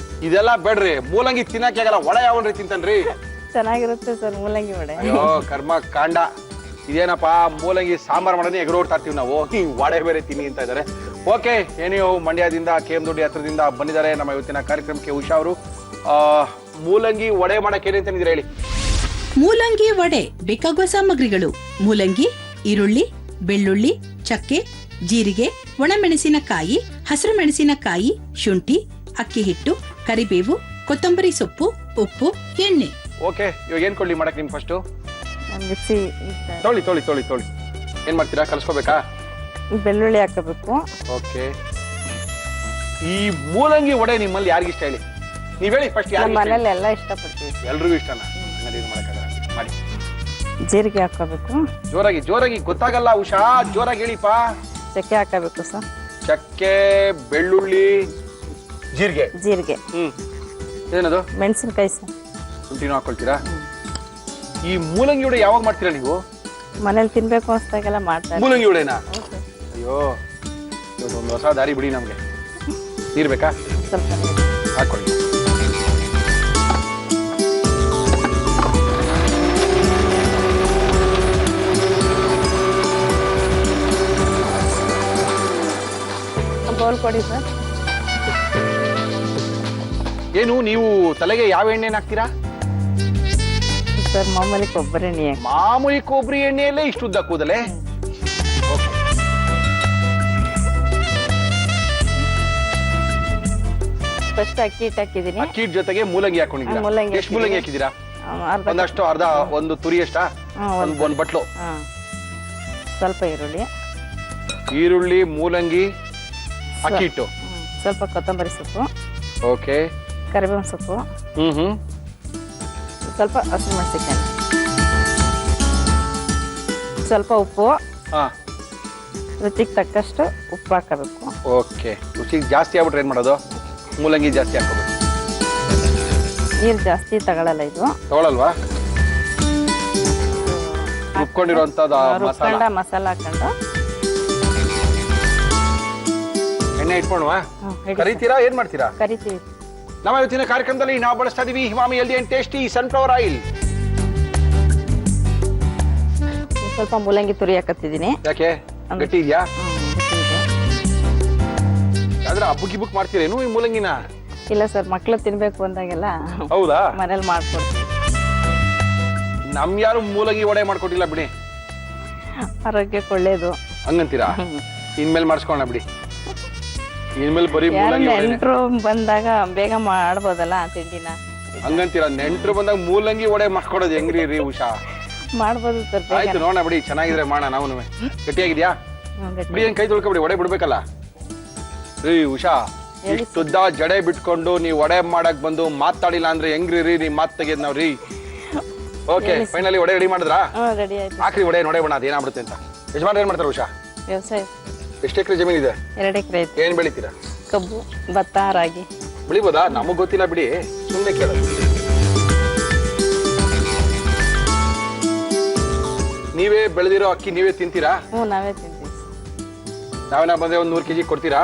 Speaker 1: ಇದೆಲ್ಲ ಬೇಡ್ರಿ, ಮೂಲಂಗಿ ತಿನ್ನಕ್ಕೆ ಆಗಲ್ಲ. ಒಡೆ ಯಾವನ್ರಿ ತಿಂತನ್ರಿ?
Speaker 5: ಚೆನ್ನಾಗಿರುತ್ತೆ ಸರ್ ಮೂಲಂಗಿ ವಡೆ.
Speaker 1: ಅಯ್ಯೋ ಕರ್ಮ ಕಾಂಡ. ಇದೇನಪ್ಪ ಮೂಲಂಗಿ ಸಾಂಬಾರ್ ಮಾಡೋದೇ ಎಗರೋಡ್ತಾ ಇರ್ತೀವಿ ನಾವು, ಈ ವಡೆ ಬೇರೆ ತಿನ್ನಿ ಅಂತ ಇದ್ದಾರೆ. ಓಕೆ, ಏನಿಯೋ ಮಂಡ್ಯದಿಂದ KM ದೊಡ್ಡಿ ಹತ್ರದಿಂದ ಬಂದಿದ್ದಾರೆ ನಮ್ಮ ಇವತ್ತಿನ ಕಾರ್ಯಕ್ರಮಕ್ಕೆ ಉಷಾ ಅವರು. ಮೂಲಂಗಿ ವಡೆ ಮಾಡಕ್ಕೆ ಏನೇನು ತಂದಿದ್ದೀರಾ ಹೇಳಿ?
Speaker 3: ಮೂಲಂಗಿ ವಡೆ ಬೇಕಾಗುವ ಸಾಮಗ್ರಿಗಳು: ಮೂಲಂಗಿ, ಈರುಳ್ಳಿ, ಬೆಳ್ಳುಳ್ಳಿ, ಚಕ್ಕೆ, ಜೀರಿಗೆ, ಒಣಮೆಣಸಿನಕಾಯಿ, ಹಸಿರು ಮೆಣಸಿನಕಾಯಿ, ಶುಂಠಿ, ಅಕ್ಕಿ ಹಿಟ್ಟು, ಕರಿಬೇವು, ಕೊತ್ತಂಬರಿ ಸೊಪ್ಪು, ಉಪ್ಪು, ಎಣ್ಣೆ.
Speaker 1: ಓಕೆ, ಇವಾಗ ಏನ್ ಕೊಡ್ಲಿ ಮಾಡಕ್ ನಿಮ್ ಫಸ್ಟ್?
Speaker 5: ಮಿಕ್ಸಿ
Speaker 1: ತೊಳಿ ತೊಳಿ ತೊಳಿ ತೊಳಿ ಏನ್ ಮಾಡ್ತೀರಾ? ಕಲ್ಸ್ಕೋಬೇಕಾ?
Speaker 5: ಬೆಳ್ಳುಳ್ಳಿ ಹಾಕಬೇಕು.
Speaker 1: ಓಕೆ, ಈ ಮೂಲಂಗಿ ವಡೆ ನಿಮ್ಮಲ್ಲಿ ಯಾರಿಗಿಷ್ಟ ಹೇಳಿ? ನೀವ್ ಹೇಳಿ ಫಸ್ಟ್.
Speaker 5: ನಮ್ಮ ಮನೇಲಿ ಎಲ್ಲ ಇಷ್ಟಪಡ್ತೀವಿ.
Speaker 1: ಎಲ್ರಿಗೂ ಇಷ್ಟನಾ? ಮಾಡಿ.
Speaker 5: ಜೀರಿಗೆ ಹಾಕೋಬೇಕು.
Speaker 1: ಜೋರಾಗಿ ಜೋರಾಗಿ, ಗೊತ್ತಾಗಲ್ಲ ಉಷಾ, ಜೋರಾಗಿ ಹೇಳಿಪ್ಪ.
Speaker 5: ಚಕ್ಕೆ ಹಾಕಬೇಕು ಸರ್.
Speaker 1: ಚಕ್ಕೆ, ಬೆಳ್ಳುಳ್ಳಿ, ಜೀರಿಗೆ.
Speaker 5: ಜೀರಿಗೆ,
Speaker 1: ಏನದು?
Speaker 5: ಮೆಣಸಿನಕಾಯಿ ಸರ್.
Speaker 1: ಶುಂಠಿನೂ ಹಾಕೊಳ್ತೀರಾ? ಈ ಮೂಲಂಗಿ ವಡೆ ಯಾವಾಗ ಮಾಡ್ತೀರಾ ನೀವು?
Speaker 5: ಮನೇಲಿ ತಿನ್ಬೇಕು ಅನ್ಸ್ದಾಗೆಲ್ಲ ಮಾಡ್ತಾರೆ.
Speaker 1: ಮೂಲಂಗಿ ವಡೆನಾ? ಅಯ್ಯೋ, ಒಂದು ಹೊಸ ದಾರಿ ಬಿಡಿ ನಮ್ಗೆ. ನೀರ್ ಬೇಕಾ?
Speaker 5: ಸ್ವಲ್ಪ
Speaker 1: ಹಾಕೊಳ್ಳಿ.
Speaker 5: ಬೌಲ್ ಕೊಡಿ ಸರ್.
Speaker 1: ಏನು ನೀವು ತಲೆಗೆ ಯಾವ ಎಣ್ಣೆನ ಹಾಕ್ತೀರಾ?
Speaker 5: ಸರ್ ಮಾಮೂಲಿ ಕೊಬ್ಬರಿ ಎಣ್ಣೆ.
Speaker 1: ಮಾಮೂಲಿ ಕೊಬ್ಬರಿ ಎಣ್ಣೆಯಲ್ಲೇ ಇಷ್ಟು ಉದ್ದ ಕೂದಲೇ?
Speaker 5: ಫಸ್ಟ್ ಅಕ್ಕಿ ಹಿಟ್ಟು ಹಾಕಿದೀನಿ.
Speaker 1: ಅಕ್ಕಿ ಹಿಟ್ಟು ಜೊತೆಗೆ ಮೂಲಂಗಿ ಹಾಕೊಂಡಿದ್ದೀರಾ?
Speaker 5: ಮೂಲಂಗಿ
Speaker 1: ಎಷ್ಟು ಮೂಲಂಗಿ ಹಾಕಿದ್ದೀರಾ? ಒಂದಷ್ಟು, ಅರ್ಧ, ಒಂದು ತುರಿ ಎಷ್ಟಾ? ಒಂದು ಬಟ್ಲು.
Speaker 5: ಸ್ವಲ್ಪ ಈರುಳ್ಳಿ,
Speaker 1: ಈರುಳ್ಳಿ, ಮೂಲಂಗಿ, ಅಕ್ಕಿ ಹಿಟ್ಟು,
Speaker 5: ಸ್ವಲ್ಪ ಕೊತ್ತಂಬರಿ ಸೊಪ್ಪು,
Speaker 1: ಓಕೆ,
Speaker 5: ಕರಿಬೇವಿನ ಸೊಪ್ಪು, ಸ್ವಲ್ಪ ಹಸಿಮೆಣಸಿನಕಾಯಿ, ಸ್ವಲ್ಪ ಉಪ್ಪು, ರುಚಿಗೆ ತಕ್ಕಷ್ಟು ಉಪ್ಪು ಹಾಕಬೇಕು.
Speaker 1: ಓಕೆ, ರುಚಿಗೆ ಜಾಸ್ತಿ ಆಗ್ಬಿಟ್ರೆ ಏನ್ ಮಾಡೋದು? ಮೂಲಂಗಿ ಜಾಸ್ತಿ ಹಾಕೋಬೇಕು.
Speaker 5: ನೀರು ಜಾಸ್ತಿ ತಗೊಳ್ಳಲ್ಲ ಇದು.
Speaker 1: ತಗೊಳಲ್ವಾ? ರುಬ್ಕೊಂಡಿರುವಂತದ್ದು
Speaker 5: ಮಸಾಲ ಹಾಕೊಂಡು
Speaker 1: ಎಣ್ಣೆ ಇಟ್ಕೊಂಡ್ವಾ? ಕರಿತೀರಾ? ಏನ್ ಮಾಡ್ತೀರಾ?
Speaker 5: ಕರಿತೀವಿ.
Speaker 1: ನಮ್ಮ ಇವತ್ತಿನ ಕಾರ್ಯಕ್ರಮದಲ್ಲಿ ನಾವು ಬಳಸ್ತಾ ಇದೀವಿ Himami healthy and tasty sunflower oil.
Speaker 5: ಸ್ವಲ್ಪ ಮೂಲಂಗಿ ತುರಿ ಹಾಕತ್ತಿದ್ದೀನಿ.
Speaker 1: ಯಾಕೆ? ಗಟ್ಟಿ ಇದೆಯಾ? ಆದ್ರೆ ಹಬ್ಬಕ್ಕೆ ಬುಕ್ ಮಾಡ್ತೀರೇನು ಈ ಮೂಲಂಗಿನ?
Speaker 5: ಇಲ್ಲ ಸರ್, ಮಕ್ಳು ತಿನ್ಬೇಕು ಅಂದಾಗೆಲ್ಲ.
Speaker 1: ಹೌದಾ?
Speaker 5: ಮನೇಲಿ ಮಾಡ್ಕೊಡ್ತೀವಿ.
Speaker 1: ನಮ್ ಯಾರು ಮೂಲಂಗಿ ವಡೆ ಮಾಡ್ಕೊಟ್ಟಿಲ್ಲ ಬಿಡಿ.
Speaker 5: ಆರೋಗ್ಯಕ್ಕೆ ಒಳ್ಳೇದು
Speaker 1: ಹಂಗಂತೀರಾ? ಇನ್ಮೇಲೆ ಮಾಡಿಸ್ಕೊಳ್ಳೋಣ ಬಿಡಿ. ಇನ್ಮೇಲೆ ಬರೀ ಮೂಲಂಗಿ ವಡೆ.
Speaker 5: ನೆಂಟ್ರು ಬಂದಾಗ ಬೇಗ ಮಾಡ್ಬೋದಲ್ಲ ತಿಂಡಿನ.
Speaker 1: ಹಂಗಂತೀರಾ? ನೆಂಟ್ರು ಬಂದಾಗ ಮೂಲಂಗಿ ವಡೆ ಮಾಡ್ಕೊಡೋದು ಹೆಂಗ್ರಿ ರೀ ಉಷಾ?
Speaker 5: ಮಾಡ್ಬೋದು ಸರ್.
Speaker 1: ಆಯ್ತು, ನೋಡೋಣ ಬಿಡಿ. ಚೆನ್ನಾಗಿದ್ರೆ ಮಾಡೋಣ. ನಾವು ಗಟ್ಟಿಯಾಗಿದ್ಯಾ ಬಿಡಿ? ಏನ್ ಕೈ ತೊಳ್ಕೊಬಿಡಿ, ವಡೆ ಬಿಡ್ಬೇಕಲ್ಲ ರೀ ಉಷಾ. ಇಷ್ಟುದ್ದ ಜಡೆ ಬಿಟ್ಕೊಂಡು ನೀವು ವಡೆ ಮಾಡಕ್ ಬಂದು ಮಾತಾಡಿಲ್ಲ ಅಂದ್ರೆ ಹೆಂಗ್ರಿ ರೀ ನಿಮ್ ಮಾತ್ ತೆಗೆದ್ ನಾವ್ರಿ? ಓಕೆ, ಫೈನಲಿ ವಡೆ ರೆಡಿ ಮಾಡಿದ್ರಾ?
Speaker 5: ರೆಡಿ ಆಯ್ತು.
Speaker 1: ಹಾಕ್ರಿ ವಡೆ, ನೋಡೇ ಬಣ್ಣ ಅದೇನಾಗ್ಬಿಡುತ್ತೆ ಅಂತ. ಯಜಮಾನ್ ಏನ್ ಮಾಡ್ತಾರೆ ಉಷಾ?
Speaker 5: ವ್ಯವಸಾಯ.
Speaker 1: ಎಷ್ಟು ಎಕರೆ ಜಮೀನ್ ಇದೆ?
Speaker 5: 2 ಎಕರೆ ಐತೆ.
Speaker 1: ಏನ್ ಬೆಳಿತೀರಾ?
Speaker 5: ಕಬ್ಬು, ಭತ್ತ, ರಾಗಿ.
Speaker 1: ಬೆಳಿಬೋದಾ? ನಮಗ್ ಗೊತ್ತಿಲ್ಲ ಬಿಡಿ, ಸುಮ್ಮನೆ ಕೇಳೋದು. ನೀವೇ ಬೆಳೆದಿರೋ ಅಕ್ಕಿ ನೀವೇ ತಿಂತೀರಾ?
Speaker 5: ಹ್ಞೂ ನಾವೇ ತಿಂತೀವಿ
Speaker 1: ನಾವೇನ ಬಂದ್ರೆ ಒಂದ್ 100 kg ಕೊಡ್ತೀರಾ?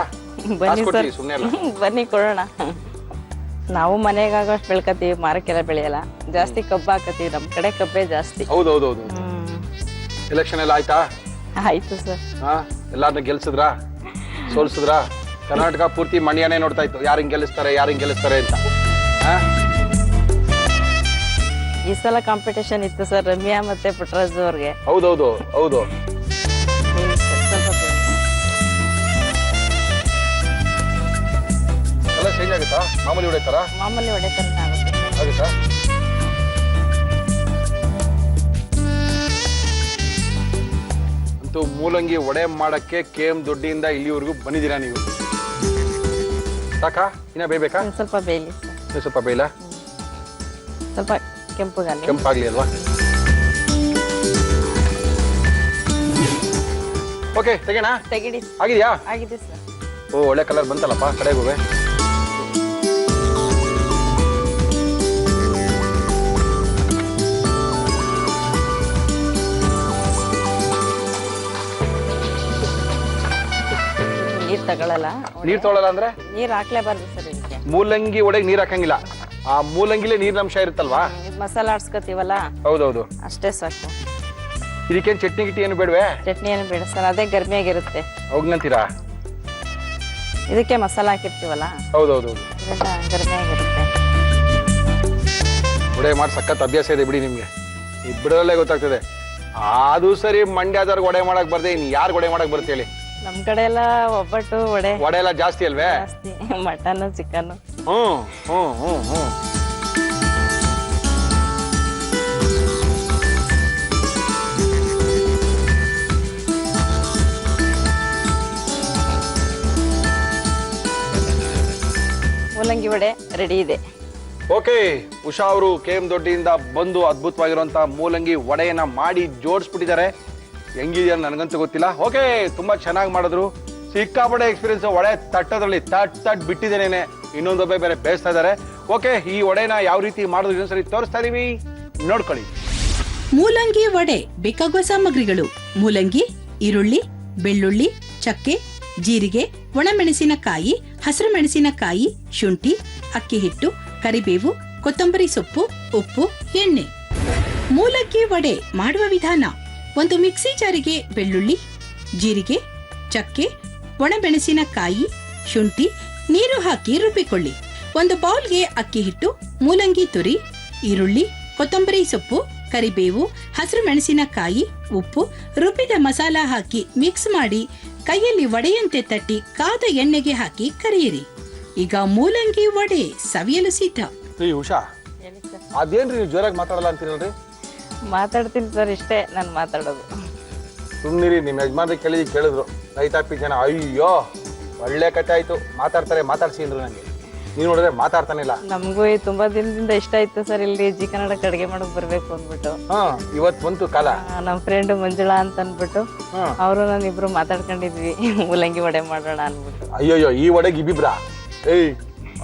Speaker 5: ಬನ್ನಿ
Speaker 1: ಕೊಡ್ತೀವಿ,
Speaker 5: ಸರ್
Speaker 1: ಸುಮ್ನೆ ಅಲ್ಲ.
Speaker 5: ಬನ್ನಿ ಕೊಡೋಣ. ನಾವು ಮನೆಗಾಗೋಷ್ಟು ಬೆಳ್ಕತ್ತೀವಿ, ಮಾರಕ್ಕೆಲ್ಲ ಬೆಳೆಯಲ್ಲ. ಜಾಸ್ತಿ ಕಬ್ಬು ಹಾಕತ್ತೀವಿ, ನಮ್ ಕಡೆ ಕಬ್ಬೆ ಜಾಸ್ತಿ.
Speaker 1: ಹೌದೌದೌದು. ಎಲೆಕ್ಷನ್ ಎಲ್ಲ ಆಯ್ತಾ?
Speaker 5: ಆಯ್ತು ಸರ್.
Speaker 1: ಹಾ, ಎಲ್ಲಾರನ್ನ ಗೆಲ್ಸಿದ್ರಾ ಸೋಲ್ಸಿದ್ರಾ? ಕರ್ನಾಟಕ ಪೂರ್ತಿ ಮಂಡ್ಯನೇ ನೋಡ್ತಾ ಇತ್ತು, ಯಾರಿಂಗ್ ಗೆಲ್ಲಿಸ್ತಾರೆ ಅಂತ.
Speaker 5: ಈ ಸಲ ಕಾಂಪಿಟೇಷನ್ ಇತ್ತು ಸರ್, ರಮ್ಯಾ ಮತ್ತೆ ಪುಟ್ಟರಾಜು ಅವ್ರಿಗೆ.
Speaker 1: ಹೌದೌದು ಹೌದು. ಎಲ್ಲ ಚೇಂಜ್ ಆಗುತ್ತಾ? ಮಾಮೂಲಿ ಹೊಡಿತಾರ?
Speaker 5: ಮಾಮೂಲಿ ಹೊಡೆತಾರೆ
Speaker 1: ಆಗುತ್ತಾ? ಅಂತೂ ಮೂಲಂಗಿ ವಡೆ ಮಾಡಕ್ಕೆ KM ದೊಡ್ಡಿಯಿಂದ ಇಲ್ಲಿವರೆಗೂ ಬಂದಿದ್ದೀರಾ ನೀವು. ಸಾಕಾ? ಇನ್ನ ಬೇಯ್ಬೇಕಾ?
Speaker 5: ಸ್ವಲ್ಪ ಬೇಯಲಿ ಸರ್.
Speaker 1: ಇನ್ನು ಸ್ವಲ್ಪ ಬೇಯ್ಲ?
Speaker 5: ಸ್ವಲ್ಪ ಕೆಂಪುಗಾಲಿ.
Speaker 1: ಕೆಂಪಾಗ್ಲಿ ಅಲ್ವಾ? ಓಕೆ, ತೆಗೆನಾ?
Speaker 5: ತೆಗಿಡಿ.
Speaker 1: ಆಗಿದ್ಯಾ?
Speaker 5: ಆಗಿದೆ ಸರ್.
Speaker 1: ಓ, ಒಳ್ಳೆ ಕಲರ್ ಬಂತಲ್ಲಪ್ಪ ಕಡೆಗೂ.
Speaker 5: ನೀರ್ ತಗೊಳಲ್ಲ.
Speaker 1: ನೀರ್ ತೊಗೊಳಲ್ಲ ಅಂದ್ರೆ?
Speaker 5: ನೀರ್ ಹಾಕ್ಲೇಬಾರ್ದು ಸರ್ ಇದಕ್ಕೆ.
Speaker 1: ಮೂಲಂಗಿ ಒಡೆಗೆ ನೀರ್ ಹಾಕಂಗಿಲ್ಲ, ಆ ಮೂಲಂಗಿಲೇ ನೀರಿನಂಶ ಇರುತ್ತಲ್ವಾ?
Speaker 5: ಮಸಾಲ ಆಡ್ಸ್ಕೊತೀವಲ್ಲ,
Speaker 1: ಹೌದೌದು.
Speaker 5: ಅಷ್ಟೇ ಸಾಕು.
Speaker 1: ಇದಕ್ಕೇನು ಚಟ್ನಿ ಗಿಟ್ಟಿ ಏನು ಬೇಡವೆ?
Speaker 5: ಚಟ್ನಿ ಏನು ಬೇಡ ಸರ್, ಅದೇ ಗರ್ಮಿಯಾಗಿರುತ್ತೆ.
Speaker 1: ಹೋಗ್ನಂತೀರಾ?
Speaker 5: ಇದಕ್ಕೆ ಮಸಾಲ ಹಾಕಿರ್ತೀವಲ್ಲ,
Speaker 1: ಹೌದೌದು.
Speaker 5: ಇದೆಲ್ಲ ಗರ್ಮಿಯಾಗಿರುತ್ತೆ.
Speaker 1: ವಡೆ ಮಾಡಿ ಸಖತ್ ಅಭ್ಯಾಸ ಇದೆ ಬಿಡಿ ನಿಮ್ಗೆ, ಇದು ಬಿಡೋದಲ್ಲೇ ಗೊತ್ತಾಗ್ತದೆ. ಅದು ಸರಿ, ಮಂಡ್ಯದವ್ರಿಗೆ ವಡೆ ಮಾಡಕ್ ಬರ್ದೆ, ಇನ್ ಯಾರು ವಡೆ ಮಾಡಕ್ ಬರ್ತಿ ಹೇಳಿ?
Speaker 5: ನಮ್ ಕಡೆ ಎಲ್ಲ ಒಬ್ಬಟ್ಟು ವಡೆ
Speaker 1: ಎಲ್ಲ ಜಾಸ್ತಿ ಅಲ್ವೇ?
Speaker 5: ಜಾಸ್ತಿ. Mutton chicken.
Speaker 1: Hmm hmm hmm hmm.
Speaker 5: ಮೂಲಂಗಿ ವಡೆ ರೆಡಿ ಇದೆ.
Speaker 1: ಓಕೆ, ಉಷಾ ಅವರು KM ದೊಡ್ಡಿಯಿಂದ ಬಂದು ಅದ್ಭುತವಾಗಿರುವಂತಹ ಮೂಲಂಗಿ ವಡೆಯನ್ನ ಮಾಡಿ ಜೋಡಿಸ್ಬಿಟ್ಟಿದ್ದಾರೆ. ಹೆಂಗಿದೆಯಾ ನನಗಂತೂ ಗೊತ್ತಿಲ್ಲ. ಓಕೆ, ತುಂಬಾ ಚೆನ್ನಾಗಿ ಮಾಡಿದ್ರು. ಸಿಕ್ಕಾಪಟ್ಟೆ ಎಕ್ಸ್ಪೀರಿಯನ್ಸ್. ವಡೆ ತಟ್ಟದ್ರಲ್ಲಿ ತಟ್ ಬಿಟ್ಟಿದ್ದೇನೆ, ಇನ್ನೊಂದೊಬ್ಬೆ ಬೇರೆ ಬೇಯಿಸ್ತಾ ಇದ್ದಾರೆ. ಓಕೆ, ಈ ವಡೆನ ಯಾವ ರೀತಿ ಮಾಡಿದ್ರು ಇನ್ನೊಂದ್ಸರಿ ತೋರಿಸ್ತಾ ಇದೀವಿ, ನೋಡ್ಕೊಳ್ಳಿ.
Speaker 3: ಮೂಲಂಗಿ ವಡೆ ಬೇಕಾಗುವ ಸಾಮಗ್ರಿಗಳು: ಮೂಲಂಗಿ, ಈರುಳ್ಳಿ, ಬೆಳ್ಳುಳ್ಳಿ, ಚಕ್ಕೆ, ಜೀರಿಗೆ, ಒಣಮೆಣಸಿನಕಾಯಿ, ಹಸಿರು ಮೆಣಸಿನಕಾಯಿ, ಶುಂಠಿ, ಅಕ್ಕಿ ಹಿಟ್ಟು, ಕರಿಬೇವು, ಕೊತ್ತಂಬರಿ ಸೊಪ್ಪು, ಉಪ್ಪು, ಎಣ್ಣೆ. ಮೂಲಂಗಿ ವಡೆ ಮಾಡುವ ವಿಧಾನ: ಒಂದು ಮಿಕ್ಸಿ ಜಾರಿಗೆ ಬೆಳ್ಳುಳ್ಳಿ, ಜೀರಿಗೆ, ಚಕ್ಕೆ, ಒಣಮೆಣಸಿನಕಾಯಿ, ಶುಂಠಿ, ನೀರು ಹಾಕಿ ರುಬ್ಬಿಕೊಳ್ಳಿ. ಒಂದು ಬೌಲ್ಗೆ ಅಕ್ಕಿ ಹಿಟ್ಟು, ಮೂಲಂಗಿ ತುರಿ, ಈರುಳ್ಳಿ, ಕೊತ್ತಂಬರಿ ಸೊಪ್ಪು, ಕರಿಬೇವು, ಹಸಿರು ಮೆಣಸಿನಕಾಯಿ, ಉಪ್ಪು, ರುಬ್ಬಿದ ಮಸಾಲ ಹಾಕಿ ಮಿಕ್ಸ್ ಮಾಡಿ ಕೈಯಲ್ಲಿ ವಡೆಯಂತೆ ತಟ್ಟಿ ಕಾದ ಎಣ್ಣೆಗೆ ಹಾಕಿ ಕರಿಯಿರಿ. ಈಗ ಮೂಲಂಗಿ ವಡೆ ಸವಿಯಲು ಸಿದ್ಧ.
Speaker 1: ಉಷಾ,
Speaker 5: ಹೇಳಿ ಸರ್.
Speaker 1: ಅದೇನ್ರಿ ನೀವು ಜೋರಾಗಿ ಮಾತಾಡಲ್ಲ ಅಂತೀರಲ್ರಿ?
Speaker 5: ಮಾತಾಡ್ತೀನಿ ಸರ್, ಇಷ್ಟೇ ನಾನು ಮಾತಾಡೋದು.
Speaker 1: ಸುಮ್ಮನಿರಿ, ನಿಮ್ಮ ಯಜಮಾನ್ರಿಗೆ ಕೇಳಿದ್ರು ರೈತಾಪಿ ಜನ, ಅಯ್ಯೋ ಒಳ್ಳೆ ಕತೆ ಆಯ್ತು, ಮಾತಾಡ್ಸಿ ಅಂದ್ರು. ನಂಗೆ ನೀವು ನೋಡಿದ್ರೆ ಮಾತಾಡ್ತಾನಿಲ್ಲ.
Speaker 5: ನಮಗೂ ತುಂಬಾ ದಿನದಿಂದ ಇಷ್ಟ ಇತ್ತು ಸರ್, ಇಲ್ಲಿ ಜಿ ಕನ್ನಡಕ್ಕೆ ಅಡುಗೆ ಮಾಡಕ್ ಬರ್ಬೇಕು ಅಂದ್ಬಿಟ್ಟು.
Speaker 1: ಇವತ್ತು ಬಂತು ಕಾಲ.
Speaker 5: ನಮ್ಮ ಫ್ರೆಂಡ್ ಮಂಜುಳಾ ಅಂತ ಅಂದ್ಬಿಟ್ಟು ಅವರು ನಾನು ಇಬ್ರು ಮಾತಾಡ್ಕೊಂಡಿದ್ವಿ, ಮೂಲಂಗಿ ವಡೆ ಮಾಡೋಣ ಅನ್ಬಿಟ್ಟು.
Speaker 1: ಅಯ್ಯೋಯ್ಯೋ, ಈ ವಡೆಗೆ ಇಬ್ಬಿಬ್ರಾ? ಏಯ್,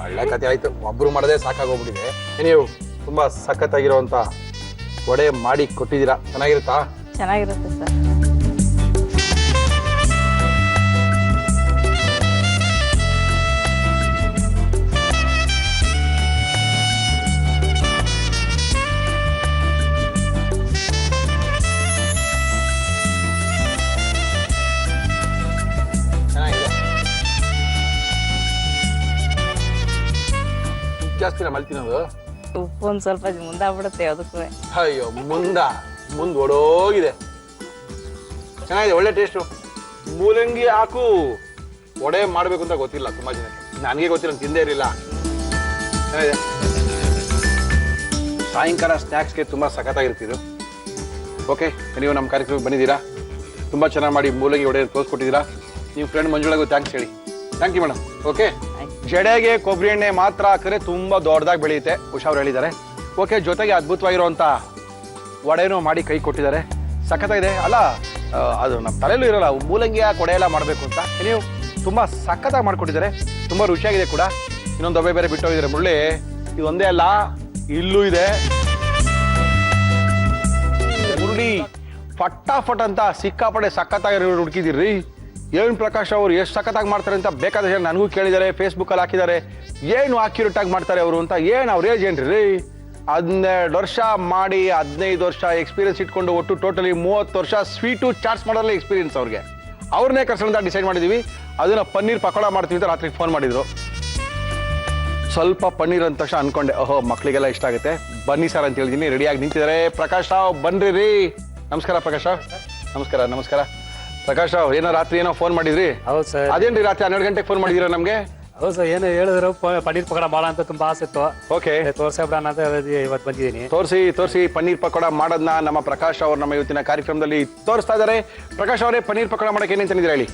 Speaker 1: ಒಳ್ಳೆ ಕತೆ ಆಯ್ತು. ಒಬ್ರು ಮಾಡದೆ ಸಾಕಾಗೋಗ್ಬಿಟ್ಟಿದೆ. ನೀವು ತುಂಬಾ ಸಖತ್ತಾಗಿರುವಂತ ವಡೆ ಮಾಡಿ ಕೊಟ್ಟಿದ್ದೀರಾ. ಚೆನ್ನಾಗಿರುತ್ತಾ?
Speaker 5: ಚೆನ್ನಾಗಿರುತ್ತೆ ಸರ್.
Speaker 1: ಚೆನ್ನಾಗಿದೆ. ಜಾಸ್ತಿನ ಮಲ್ತಿನೋದು?
Speaker 5: ಉಪ್ಪು ಒಂದ್ ಸ್ವಲ್ಪ ಮುಂದಾಗ್ಬಿಡುತ್ತೆ ಅದಕ್ಕೂ.
Speaker 1: ಅಯ್ಯೋ, ಮುಂದ್ ಓಡೋಗಿದೆ. ಚೆನ್ನಾಗಿದೆ, ಒಳ್ಳೆ ಟೇಸ್ಟು. ಮೂಲಂಗಿ ಹಾಕು ವಡೆ ಮಾಡ್ಬೇಕು ಅಂತ ಗೊತ್ತಿಲ್ಲ ತುಂಬಾ ಜನಕ್ಕೆ. ನನಗೆ ಗೊತ್ತಿಲ್ಲ, ತಿಂದೇ ಇರಲಿಲ್ಲ. ಚೆನ್ನಾಗಿದೆ. ಸಾಯಂಕಾಲ ಸ್ನ್ಯಾಕ್ಸ್ಗೆ ತುಂಬಾ ಸಖತ್ತಾಗಿರ್ತಿದ್ರು. ಓಕೆ, ನೀವು ನಮ್ಮ ಕಾರ್ಯಕ್ರಮಕ್ಕೆ ಬಂದಿದ್ದೀರಾ, ತುಂಬಾ ಚೆನ್ನಾಗಿ ಮಾಡಿ ಮೂಲಂಗಿ ವಡೆ ತೋರಿಸ್ಕೊಟ್ಟಿದ್ದೀರಾ. ನೀವು ಫ್ರೆಂಡ್ ಮಂಜುಳಗೂ ಥ್ಯಾಂಕ್ಸ್ ಹೇಳಿ. Thank you madam. ಓಕೆ, ಜಡೆಗೆ ಕೊಬ್ಬರಿ ಎಣ್ಣೆ ಮಾತ್ರ ಹಾಕಿದ್ರೆ ತುಂಬಾ ದೊಡ್ಡದಾಗಿ ಬೆಳೆಯುತ್ತೆ, ಉಷಾ ಅವ್ರು ಹೇಳಿದ್ದಾರೆ. ಓಕೆ, ಜೊತೆಗೆ ಅದ್ಭುತವಾಗಿರುವಂತ ವಡೆನೂ ಮಾಡಿ ಕೈ ಕೊಟ್ಟಿದ್ದಾರೆ. ಸಖತ್ತಾಗಿದೆ ಅಲ್ಲ? ಅದು ನಮ್ಮ ತಲೆಯಲ್ಲೂ ಇರಲ್ಲ, ಮೂಲಂಗಿ ವಡೆ ಎಲ್ಲ ಮಾಡಬೇಕು ಅಂತ. ನೀವು ತುಂಬಾ ಸಖತ್ತಾಗಿ ಮಾಡಿಕೊಟ್ಟಿದ್ದಾರೆ, ತುಂಬಾ ರುಚಿಯಾಗಿದೆ ಕೂಡ. ಇನ್ನೊಂದು ದಬ್ಬೆ ಬೇರೆ ಬಿಟ್ಟು ಹೋಗಿದ್ರೆ ಮುರಳಿ. ಇದು ಒಂದೇ ಅಲ್ಲ, ಇಲ್ಲೂ ಇದೆ ಮುರಳಿ. ಫಟಾಫಟ್ ಅಂತ ಸಿಕ್ಕಾಪಟ್ಟೆ ಸಖತ್ತಾಗಿ ಹುಡುಕಿದಿರ್ರಿ. ಏನ್ ಪ್ರಕಾಶ್ ಅವ್ರು ಎಷ್ಟು ಸಖತ್ತಾಗಿ ಮಾಡ್ತಾರೆ ಅಂತ ಬೇಕಾದ ಜನ ನನಗೂ ಕೇಳಿದ್ದಾರೆ, ಫೇಸ್ಬುಕ್ ಅಲ್ಲಿ ಹಾಕಿದ್ದಾರೆ. ಏನು ಅಕ್ಯುರೇಟ್ ಆಗಿ ಮಾಡ್ತಾರೆ ಅವರು ಅಂತ. ಏನ್ ಅವ್ರ ಏಜ್ ಏನ್ರಿ? 12 ವರ್ಷ ಮಾಡಿ 15 ವರ್ಷ ಎಕ್ಸ್ಪೀರಿಯನ್ಸ್ ಇಟ್ಕೊಂಡು ಒಟ್ಟು ಟೋಟಲಿ 30 ವರ್ಷ ಸ್ವೀಟು ಚಾಟ್ಸ್ ಮಾಡೋಲ್ಲ ಎಕ್ಸ್ಪೀರಿಯನ್ಸ್ ಅವ್ರಿಗೆ. ಅವ್ರನ್ನೇ ಕರ್ಸೋಣ ಅಂತ ಡಿಸೈಡ್ ಮಾಡಿದೀವಿ. ಅದನ್ನ ಪನ್ನೀರ್ ಪಕೋಡ ಮಾಡ್ತೀವಿ ಅಂತ ರಾತ್ರಿ ಫೋನ್ ಮಾಡಿದ್ರು. ಸ್ವಲ್ಪ ಪನ್ನೀರ್ ಅಂದ ತಕ್ಷಣ ಅನ್ಕೊಂಡೆ, ಓಹೋ ಮಕ್ಳಿಗೆಲ್ಲ ಇಷ್ಟ ಆಗುತ್ತೆ, ಬನ್ನಿ ಸರ್ ಅಂತ ಹೇಳಿದೀನಿ. ರೆಡಿಯಾಗಿ ನಿಂತಿದ್ದಾರೆ. ಪ್ರಕಾಶ್ ರಾವ್ ಬನ್ರಿ ರೀ. ನಮಸ್ಕಾರ ಪ್ರಕಾಶ್ ರಾವ್. ನಮಸ್ಕಾರ ನಮಸ್ಕಾರ. ಪ್ರಕಾಶ್ ರಾವ್ ಏನೋ ರಾತ್ರಿ ಏನೋ ಫೋನ್ ಮಾಡಿದ್ರಿ?
Speaker 6: ಹೌದು ಸರ್.
Speaker 1: ಅದೇನ್ರಿ ರಾತ್ರಿ 12 ಗಂಟೆಗೆ ಫೋನ್ ಮಾಡಿದಿರ ನಮ್ಗೆ?
Speaker 6: ಹೌದು ಸರ್, ಏನು ಹೇಳಿದ್ರು ಪನ್ನೀರ್ ಪಕೋಡ ಮಾಡ ಅಂತ ತುಂಬಾ ಆಸೆ ಇತ್ತು.
Speaker 1: ಓಕೆ,
Speaker 6: ತೋರ್ಸಬಿಡೋಣ ಅಂತ ಇವತ್ತು ಬಂದಿದ್ದೀನಿ.
Speaker 1: ತೋರಿಸಿ ಪನ್ನೀರ್ ಪಕೋಡ ಮಾಡೋದನ್ನ ನಮ್ಮ ಪ್ರಕಾಶ್ ಅವರು ನಮ್ಮ ಇವತ್ತಿನ ಕಾರ್ಯಕ್ರಮದಲ್ಲಿ ತೋರಿಸ್ತಾ ಇದ್ದಾರೆ. ಪ್ರಕಾಶ್ ಅವರೇ, ಪನ್ನೀರ್ ಪಕೋಡ ಮಾಡಕ್ಕೆ ಏನೇನು ತಂದಿದ್ದೀರಾ ಹೇಳಿ?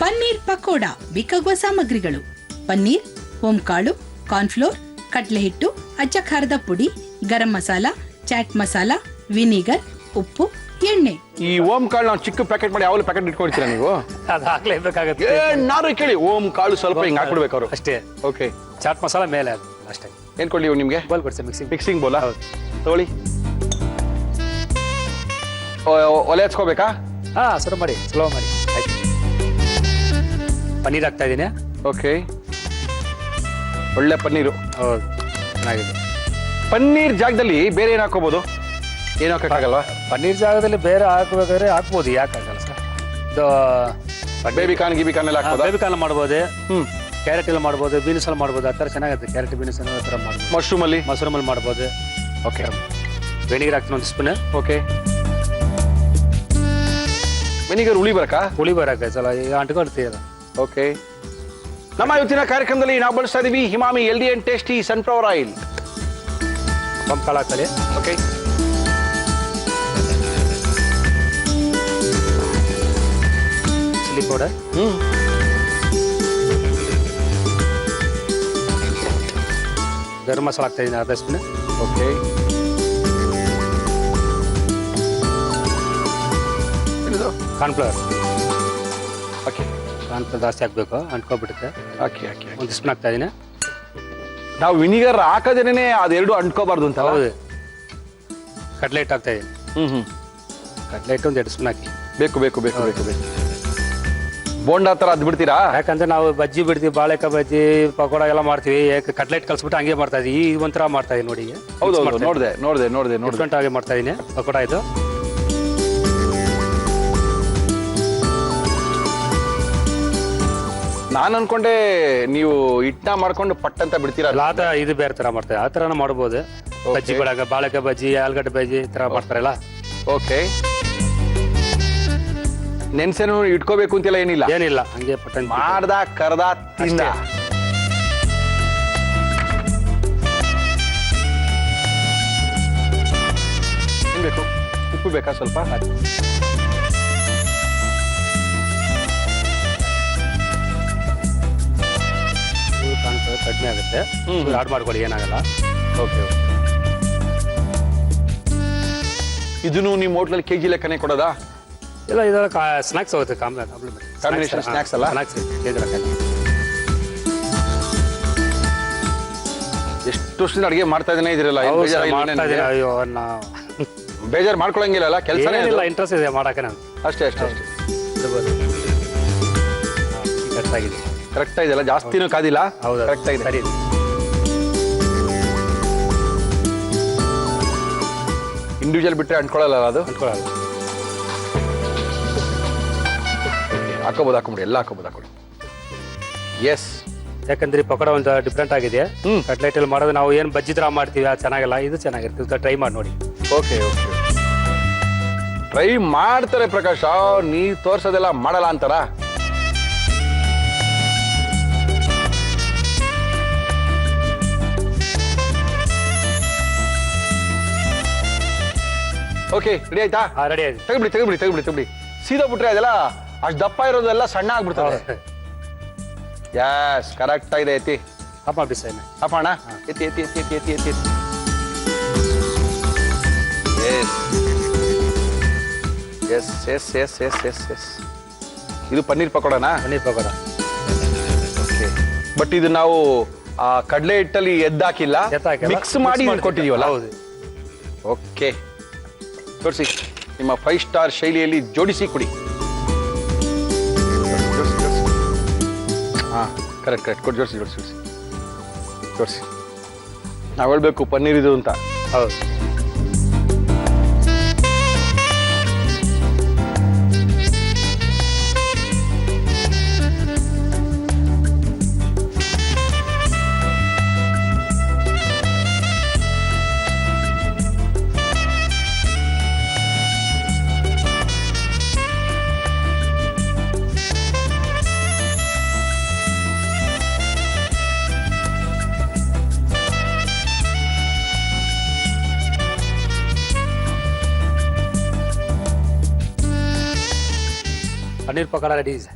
Speaker 3: ಪನ್ನೀರ್ ಪಕೋಡ ಬೇಕಾಗುವ ಸಾಮಗ್ರಿಗಳು: ಪನ್ನೀರ್, ಓಂಕಾಳು, ಕಾರ್ನ್ಫ್ಲೋರ್, ಕಡ್ಲೆ ಹಿಟ್ಟು, ಅಜ್ಜ ಖಾರದ ಪುಡಿ, ಗರಂ ಮಸಾಲ, ಚಾಟ್ ಮಸಾಲ, ವಿನಿಗರ್, ಉಪ್ಪು, ಎಣ್ಣೆ.
Speaker 1: ಈ ಓಂ ಕಾಳು ನಾವು ಚಿಕ್ಕ ಪ್ಯಾಕೆಟ್ ಮಾಡಿ ಯಾವಾಗಲೂ ಪ್ಯಾಕೆಟ್ ಇಟ್ಕೊಳ್ತೀರಾ ನೀವು?
Speaker 6: ಅದು ಹಾಕ್ಲೇಬೇಕಾಗತ್ತೆ.
Speaker 1: ಏನಾದ್ರು ಕೇಳಿ, ಓಂ ಕಾಳು ಸ್ವಲ್ಪ ಹಿಂಗ್ ಹಾಕ್ಬಿಡ್ಬೇಕು ಅವರು
Speaker 6: ಅಷ್ಟೇ.
Speaker 1: ಓಕೆ,
Speaker 6: ಚಾಟ್ ಮಸಾಲ ಮೇಲೆ ಅದು ಅಷ್ಟೇ.
Speaker 1: ಏನ್ ಕೊಡ್ಲಿ ನಿಮ್ಗೆ?
Speaker 6: ಬೋಲ್ ಕೊಡ್ಸಿ,
Speaker 1: ಮಿಕ್ಸಿಂಗ್ ಬೋಲಾ?
Speaker 6: ಹೌದು.
Speaker 1: ತಗೊಳ್ಳಿ. ಒಲೆ ಹಚ್ಕೋಬೇಕಾ?
Speaker 6: ಹಾ, ಸುರು ಮಾಡಿ, ಸ್ಲೋ ಮಾಡಿ. ಆಯ್ತು, ಪನ್ನೀರ್ ಹಾಕ್ತಾ ಇದ್ದೀನಿ.
Speaker 1: ಓಕೆ, ಒಳ್ಳೆ ಪನ್ನೀರು.
Speaker 6: ಹೌದು, ಚೆನ್ನಾಗಿದೆ.
Speaker 1: ಪನ್ನೀರ್ ಜಾಗದಲ್ಲಿ ಬೇರೆ ಏನ್ ಹಾಕೋಬಹುದು? ಏನು ಹಾಕಕ್ಕಾಗಲ್ವಾ?
Speaker 6: ಪನ್ನೀರ್ ಜಾಗದಲ್ಲಿ ಬೇರೆ ಹಾಕಬೇಕಾದ್ರೆ ಹಾಕ್ಬೋದು, ಯಾಕಾಗಲ್ಲ ಸರ್? ಇದು
Speaker 1: ಬೇಬಿ ಕಾರ್ನ್ ಎಲ್ಲ ಹಾಕ್ಬೋದಾ?
Speaker 6: ಬೇಬಿ ಕಾರ್ನ್ ಮಾಡ್ಬೋದು,
Speaker 1: ಹ್ಮ್,
Speaker 6: ಕ್ಯಾರೆಟ್ ಎಲ್ಲ ಮಾಡ್ಬೋದು, ಬೀನ್ಸ್ ಎಲ್ಲ ಮಾಡ್ಬೋದು. ಆ ಥರ ಚೆನ್ನಾಗಿರುತ್ತೆ. ಕ್ಯಾರೆಟ್ ಬೀನ್ಸ್ ಆ ಥರ ಮಾಡ್ಬೋದು.
Speaker 1: ಮಶ್ರೂಮ್ ಅಲ್ಲಿ
Speaker 6: ಮಾಡ್ಬೋದು.
Speaker 1: ಓಕೆ,
Speaker 6: ವೆನಿಗರ್ ಹಾಕ್ತೀನಿ ಒಂದು ಸ್ಪೂನ್.
Speaker 1: ಓಕೆ, ವೆನಿಗರ್ ಹುಳಿ ಬರಕಾ?
Speaker 6: ಹುಳಿ ಬರಕ್ಕೆ ಸಲ ಅಂಟ್ಕೊಳ್ತೀರ.
Speaker 1: ಓಕೆ, ನಮ್ಮ ಇವತ್ತಿನ ಕಾರ್ಯಕ್ರಮದಲ್ಲಿ ನಾವು ಬಳಸ್ತಾ ಇದೀವಿ Himami healthy and tasty sunflower oil.
Speaker 6: ಪಂಪ್ ಕಾಳು ಹಾಕ್ತಾರೆ.
Speaker 1: Okay,
Speaker 6: chilli powder, garam masala ಹಾಕ್ತಾ ಇದ್ದೀನಿ ಅರ್ಧ spoon.
Speaker 1: Okay,
Speaker 6: cornflour.
Speaker 1: Okay,
Speaker 6: cornflour ಜಾಸ್ತಿ ಹಾಕ್ಬೇಕು, ಅಂಟ್ಕೊಬಿಡುತ್ತೆ.
Speaker 1: Okay, okay.
Speaker 6: ಒಂದು ಸ್ಪೂನ್ ಹಾಕ್ತಾ ಇದ್ದೀನಿ.
Speaker 1: ನಾವು ವಿನಿಗರ್ ಹಾಕದೇನೆ ಅದೆರಡು ಅಂಟ್ಕೋಬಾರ್ದು ಅಂತ.
Speaker 6: ಹೌದು. ಕಟ್ಲೆಟ್ ಹಾಕ್ತಾ ಇದ್ದೀನಿ. ಕಟ್ಲೆಟ್ ಒಂದು 2 ಸ್ಪೂನ್ ಹಾಕಿ.
Speaker 1: ಬೇಕು. ಬೋಂಡಾ ತರ ಅದ್ ಬಿಡ್ತೀರಾ?
Speaker 6: ಯಾಕಂದ್ರೆ ನಾವು ಬಜ್ಜಿ ಬಿಡ್ತೀವಿ, ಬಾಳೆಕಾಯಿ ಬಜ್ಜಿ, ಪಕೋಡ ಎಲ್ಲ ಮಾಡ್ತೀವಿ. ಕಟ್ಲೆಟ್ ಕಲ್ಸ್ಬಿಟ್ಟು ಹಂಗೆ ಮಾಡ್ತಾ ಇದೀವಿ. ಈ ಒಂಥರ ಮಾಡ್ತಾ ಇದೀನಿ ನೋಡಿ.
Speaker 1: ಹೌದು, ನೋಡ್ದೆ.
Speaker 6: ಡಿಫ್ರೆಂಟ್ ಆಗಿ ಮಾಡ್ತಾ ಇದೀನಿ ಪಕೋಡ ಇದು.
Speaker 1: ನಾನು ಅನ್ಕೊಂಡೆ ನೀವು ಹಿಟ್ಟನ್ನ ಮಾಡ್ಕೊಂಡು ಪಟ್ ಅಂತ ಬಿಡ್ತೀರಾ.
Speaker 6: ಆ ಥರ ಇದು ಬೇರೆ ತರ ಮಾಡ್ತಾರೆ. ಆ ಥರನೂ ಮಾಡ್ಬೋದು. ಬಜ್ಜಿ ಬಿಡಾಗ ಬಾಳೆಕಾಯಿ ಬಜ್ಜಿ, ಆಲೂಗಡ್ಡೆ ಬಜ್ಜಿ ಈ ಥರ ಮಾಡ್ತಾರಲ್ಲ.
Speaker 1: ಓಕೆ, ನೆನ್ಸೇನು ಇಟ್ಕೋಬೇಕು ಅಂತೆಲ್ಲ ಏನಿಲ್ಲ?
Speaker 6: ಏನಿಲ್ಲ, ಹಂಗೆ ಪಟ್ಟಂತ
Speaker 1: ಮಾಡ್ದ ಕರ್ದ ತಿಂದ. ಏನ್ ಬೇಕು? ಉಪ್ಪು ಬೇಕಾ ಸ್ವಲ್ಪ?
Speaker 6: ಕಡಿಮೆ ಆಗುತ್ತೆ. ಆಡ್ ಮಾಡ್ಕೊಳ್ಳಿ, ಏನಾಗಲ್ಲ.
Speaker 1: ಓಕೆ, ಇದನ್ನು ನಿಮ್ಮ ಹೋಟ್ಲಲ್ಲಿ ಕೆಜಿ ಲೆಕ್ಕನೆ ಕೊಡೋದಾ?
Speaker 6: ಇಲ್ಲ, ಇದೆಲ್ಲ ಸ್ನಾಕ್ಸ್ ಹೋಗುತ್ತೆ.
Speaker 1: ಕಾಂಬಿನೇಷನ್ ಸ್ನಾಕ್ಸ್ ಅಲ್ಲ?
Speaker 6: ಸ್ನಾಕ್ಸ್ ಕೆಜಿ ಲೆಕ್ಕ.
Speaker 1: ಎಷ್ಟು ವರ್ಷದಿಂದ ಅಡಿಗೆ ಮಾಡ್ತಾ ಇದ್ದೇನೆ ಇದ್ರಲ್ಲ,
Speaker 6: ಅಯ್ಯೋ,
Speaker 1: ಬೇಜಾರು ಮಾಡ್ಕೊಳಂಗಿಲ್ಲ ಕೆಲಸ.
Speaker 6: ಇಂಟ್ರೆಸ್ಟ್ ಇದೆ ಮಾಡಕ್ಕೆ. ನಾನು
Speaker 1: ಅಷ್ಟೇ. ಕರೆಕ್ಟ್ ಆಗಿದೆಲ್ಲ, ಜಾಸ್ತಿನೂ ಕಾದಿಲ್ಲ.
Speaker 6: ಹೌದು,
Speaker 1: ಕರೆಕ್ಟ್ ಆಗಿದೆ.
Speaker 6: ಸರಿ.
Speaker 1: ಇಂಡಿವಿಜುವಲ್ ಬಿಟ್ರೆ ಅಂಟ್ಕೊಳ್ಳಲ್ಲ ಅದು?
Speaker 6: ಅಂಟ್ಕೊಳ್ಳಲ್ಲ.
Speaker 1: ಹಾಕೋಬೋದು, ಎಲ್ಲ ಹಾಕೋಬೋದು. ಎಸ್,
Speaker 6: ಯಾಕಂದ್ರೆ ಪಕೋಡ ಒಂದು ಡಿಫ್ರೆಂಟ್ ಆಗಿದೆ. ಕಟ್ಲೆಟ್ ಅಲ್ಲಿ ಮಾಡೋದು ನಾವು ಏನು ಬಜ್ಜಿ ತರ ಮಾಡ್ತೀವಿ, ಅದು ಚೆನ್ನಾಗಲ್ಲ. ಇದು ಚೆನ್ನಾಗಿರ್ತದೆ, ಟ್ರೈ ಮಾಡಿ ನೋಡಿ.
Speaker 1: ಓಕೆ, ಟ್ರೈ ಮಾಡ್ತಾರೆ ಪ್ರಕಾಶ್. ನೀ ತೋರ್ಸೋದೆಲ್ಲ ಮಾಡಲ್ಲ ಅಂತಾರ? ಓಕೆ, ರೆಡಿ ಆಯ್ತಾ?
Speaker 6: ರೆಡಿ ಆಯ್ತು.
Speaker 1: ತೆಗಿಬಿಡಿ. ಸೀದಾ ಬಿಟ್ರೆ ಅದೆಲ್ಲ ಅಷ್ಟು ದಪ್ಪ ಇರೋದೆಲ್ಲ ಸಣ್ಣ ಆಗ್ಬಿಡ್ತದೆ. ಯಸ್, ಕರೆಕ್ಟ್ ಆಗಿದೆ. ಎತ್ತಿ
Speaker 6: ಅಪ್ಪ ಬಿಸಿ
Speaker 1: ಅಪ್ಪಣ್ಣ, ಎತ್ತಿ. ಎಸ್. ಇದು ಪನ್ನೀರ್ ಪಕೋಡನಾ?
Speaker 6: ಪನ್ನೀರ್ ಪಕೋಡ.
Speaker 1: ಓಕೆ, ಬಟ್ ಇದು ನಾವು ಆ ಕಡಲೆ ಹಿಟ್ಟಲ್ಲಿ ಎದ್ದಾಕಿಲ್ಲ,
Speaker 6: ಎದ್ದಾಕಿಲ್ಲ.
Speaker 1: ಮಿಕ್ಸ್ ಮಾಡಿ
Speaker 6: Mix
Speaker 1: ಕೊಟ್ಟಿದೀವಲ್ಲ.
Speaker 6: ಹೌದು.
Speaker 1: ಓಕೆ, ತೋರಿಸಿ ನಿಮ್ಮ 5 ಸ್ಟಾರ್ ಶೈಲಿಯಲ್ಲಿ ಜೋಡಿಸಿ ಕುಡಿ. ಹಾ, ಕರೆಕ್ಟ್ ಕೊಟ್ಟು ಜೋಡಿಸಿ. ನಾವು ಹೇಳ್ಬೇಕು ಪನ್ನೀರ್ ಇದು ಅಂತ.
Speaker 6: ಹೌದು. ಪನ್ನೀರ್ ಪಕೋಡ ರೆಡಿ ಇದೆ.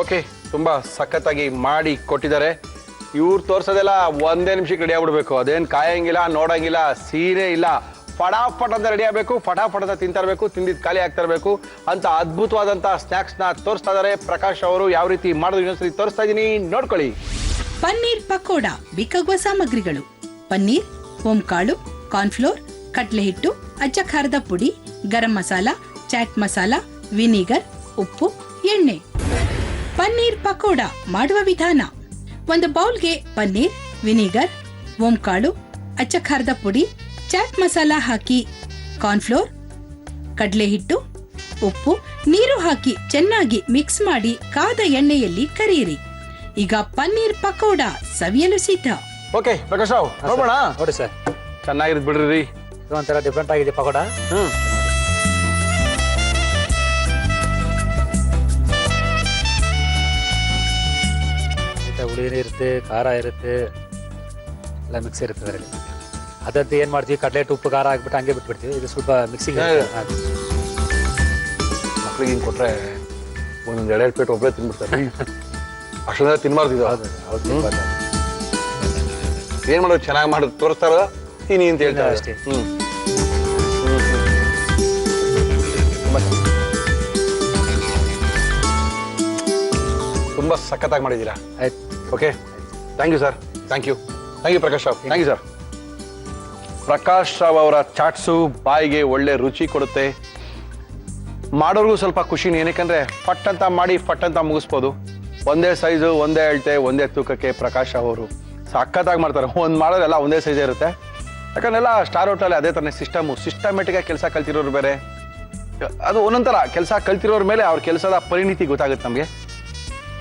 Speaker 1: ಓಕೆ, ತುಂಬಾ ಸಖತ್ತಾಗಿ ಮಾಡಿ ಕೊಟ್ಟಿದ್ದಾರೆ. ಇವ್ರು ತೋರ್ಸೋದೆಲ್ಲ ಒಂದೇ ನಿಮಿಷಕ್ಕೆ ರೆಡಿ ಆಗ್ಬಿಡ್ಬೇಕು. ಅದೇನು ಕಾಯಂಗಿಲ್ಲ, ನೋಡಂಗಿಲ್ಲ, ಸೀರೆ ಇಲ್ಲ, ಫಟಾಫಟ್ ಅಂತ ರೆಡಿ ಆಗಬೇಕು, ಫಟಾಫಟ್ ಅಂತ ತಿಂತಾ ಇರಬೇಕು, ತಿಂದಿದ್ದು ಖಾಲಿ ಆಗ್ತಾ ಇರಬೇಕು ಅಂತ ಅದ್ಭುತವಾದಂತ ಸ್ನಾಕ್ಸ್ ನ ತೋರಿಸ್ತಾ ಇದ್ದಾರೆ ಪ್ರಕಾಶ್ ಅವರು. ಯಾವ ರೀತಿ ಮಾಡೋದು ಇನ್ನೊಂದ್ಸರಿ ತೋರಿಸ್ತಾ ಇದೀನಿ, ನೋಡ್ಕೊಳ್ಳಿ.
Speaker 3: ಪನ್ನೀರ್ ಪಕೋಡ ಬೇಕಾಗುವ ಸಾಮಗ್ರಿಗಳು: ಪನ್ನೀರ್, ಹೋಂಕಾಳು, ಕಾರ್ನ್ಫ್ಲೋರ್, ಕಟ್ಲೆ ಹಿಟ್ಟು, ಅಜ್ಜ ಖಾರದ ಪುಡಿ, ಗರಂ ಮಸಾಲ, ಚಾಟ್ ಮಸಾಲ, ವಿನಿಗರ್, ಉಪ್ಪು, ಎಣ್ಣೆ. ಪನ್ನೀರ್ ಪಕೋಡ ಮಾಡುವ ವಿಧಾನ: ಒಂದು ಬೌಲ್ಗೆ ಪನ್ನೀರ್, ವಿನಿಗರ್, ಓಂಕಾಳು, ಅಚ್ಚ ಖಾರದ ಪುಡಿ, ಚಾಟ್ ಮಸಾಲ ಹಾಕಿ, ಕಾರ್ನ್ಫ್ಲೋರ್, ಕಡಲೆ ಹಿಟ್ಟು, ಉಪ್ಪು, ನೀರು ಹಾಕಿ ಚೆನ್ನಾಗಿ ಮಿಕ್ಸ್ ಮಾಡಿ ಕಾದ ಎಣ್ಣೆಯಲ್ಲಿ ಕರಿಯಿರಿ. ಈಗ ಪನ್ನೀರ್ ಪಕೋಡ ಸವಿಯಲು ಸಿದ್ಧ.
Speaker 1: ಓಕೆ ಪ್ರಕಾಶ್ ರಾವ್, ನೋಡೋಣ.
Speaker 6: ನೋಡಿ ಸರ್,
Speaker 1: ಚೆನ್ನಾಗಿರೋದು ಬಿಡ್ರಿ.
Speaker 6: ಇದು ಒಂಥರ ಡಿಫ್ರೆಂಟ್ ಆಗಿದೆ ಪಕೋಡ. ಹುಳಿ ಇರುತ್ತೆ, ಖಾರ ಇರುತ್ತೆ, ಎಲ್ಲ ಮಿಕ್ಸ್ ಇರುತ್ತೆ ಅದರಲ್ಲಿ. ಅದಂತ ಏನ್ ಮಾಡ್ತೀವಿ, ಕಡ್ಲೆಟ್ ಉಪ್ಪು ಖಾರ ಹಾಕ್ಬಿಟ್ಟು ಹಂಗೆ ಬಿಟ್ಬಿಡ್ತೀವಿ. ಇದು ಸ್ವಲ್ಪ ಮಿಕ್ಸಿಂಗ್.
Speaker 1: ಮಕ್ಳಿಗೆ ಹಿಂಗೆ ಕೊಟ್ರೆ ಒಂದೊಂದು 2 ಪ್ಲೇಟ್ ಒಬ್ಬರೇ ತಿನ್ಬಿಡ್ತಾರೆ. ಅಷ್ಟೊಂದ ತಿನ್ಬಾರ್ದು. ಏನ್ ಮಾಡೋದು, ಚೆನ್ನಾಗಿ ಮಾಡೋದು ತೋರಿಸ್ತಾರ ತಿನ್ನಿ ಅಂತ ಹೇಳ್ತಾರೆ
Speaker 6: ಅಷ್ಟೇ.
Speaker 1: ತುಂಬಾ ಸಖತ್ತಾಗಿ ಮಾಡಿದ್ದೀರಾ.
Speaker 6: ಆಯ್ತು.
Speaker 1: Okay, thank you sir. Thank you Prakash Rao. Thank you sir. Prakash Rao ಅವರ ಚಾಟ್ಸು ಬಾಯಿಗೆ ಒಳ್ಳೆ ರುಚಿ ಕೊಡುತ್ತೆ, ಮಾಡೋರ್ಗೂ ಸ್ವಲ್ಪ ಖುಷಿನೇ. ಏನಕ್ಕಂದ್ರೆ ಫಟ್ ಅಂತ ಮಾಡಿ ಫಟ್ ಅಂತ ಮುಗಿಸ್ಬೋದು. ಒಂದೇ ಸೈಜು, ಒಂದೇ ಅಳತೆ, ಒಂದೇ ತೂಕಕ್ಕೆ ಪ್ರಕಾಶ್ ರಾವ್ ಅವರು ಸಖತ್ತಾಗಿ ಮಾಡ್ತಾರೆ. ಒಂದು ಮಾಡೋದೆಲ್ಲ ಒಂದೇ ಸೈಜೇ ಇರುತ್ತೆ. ಯಾಕಂದ್ರೆ ಎಲ್ಲ ಸ್ಟಾರ್ ಹೋಟೆಲ್ ಅದೇ ಥರನೇ ಸಿಸ್ಟಮೆಟಿಕ್ಕಾಗಿ ಕೆಲಸ ಕಲ್ತಿರೋರು ಬೇರೆ. ಅದು ಒಂದೊಂಥರ ಕೆಲಸ ಕಲ್ತಿರೋರ ಮೇಲೆ ಅವ್ರ ಕೆಲಸದ ಪರಿಣಿತಿ ಗೊತ್ತಾಗುತ್ತೆ ನಮಗೆ.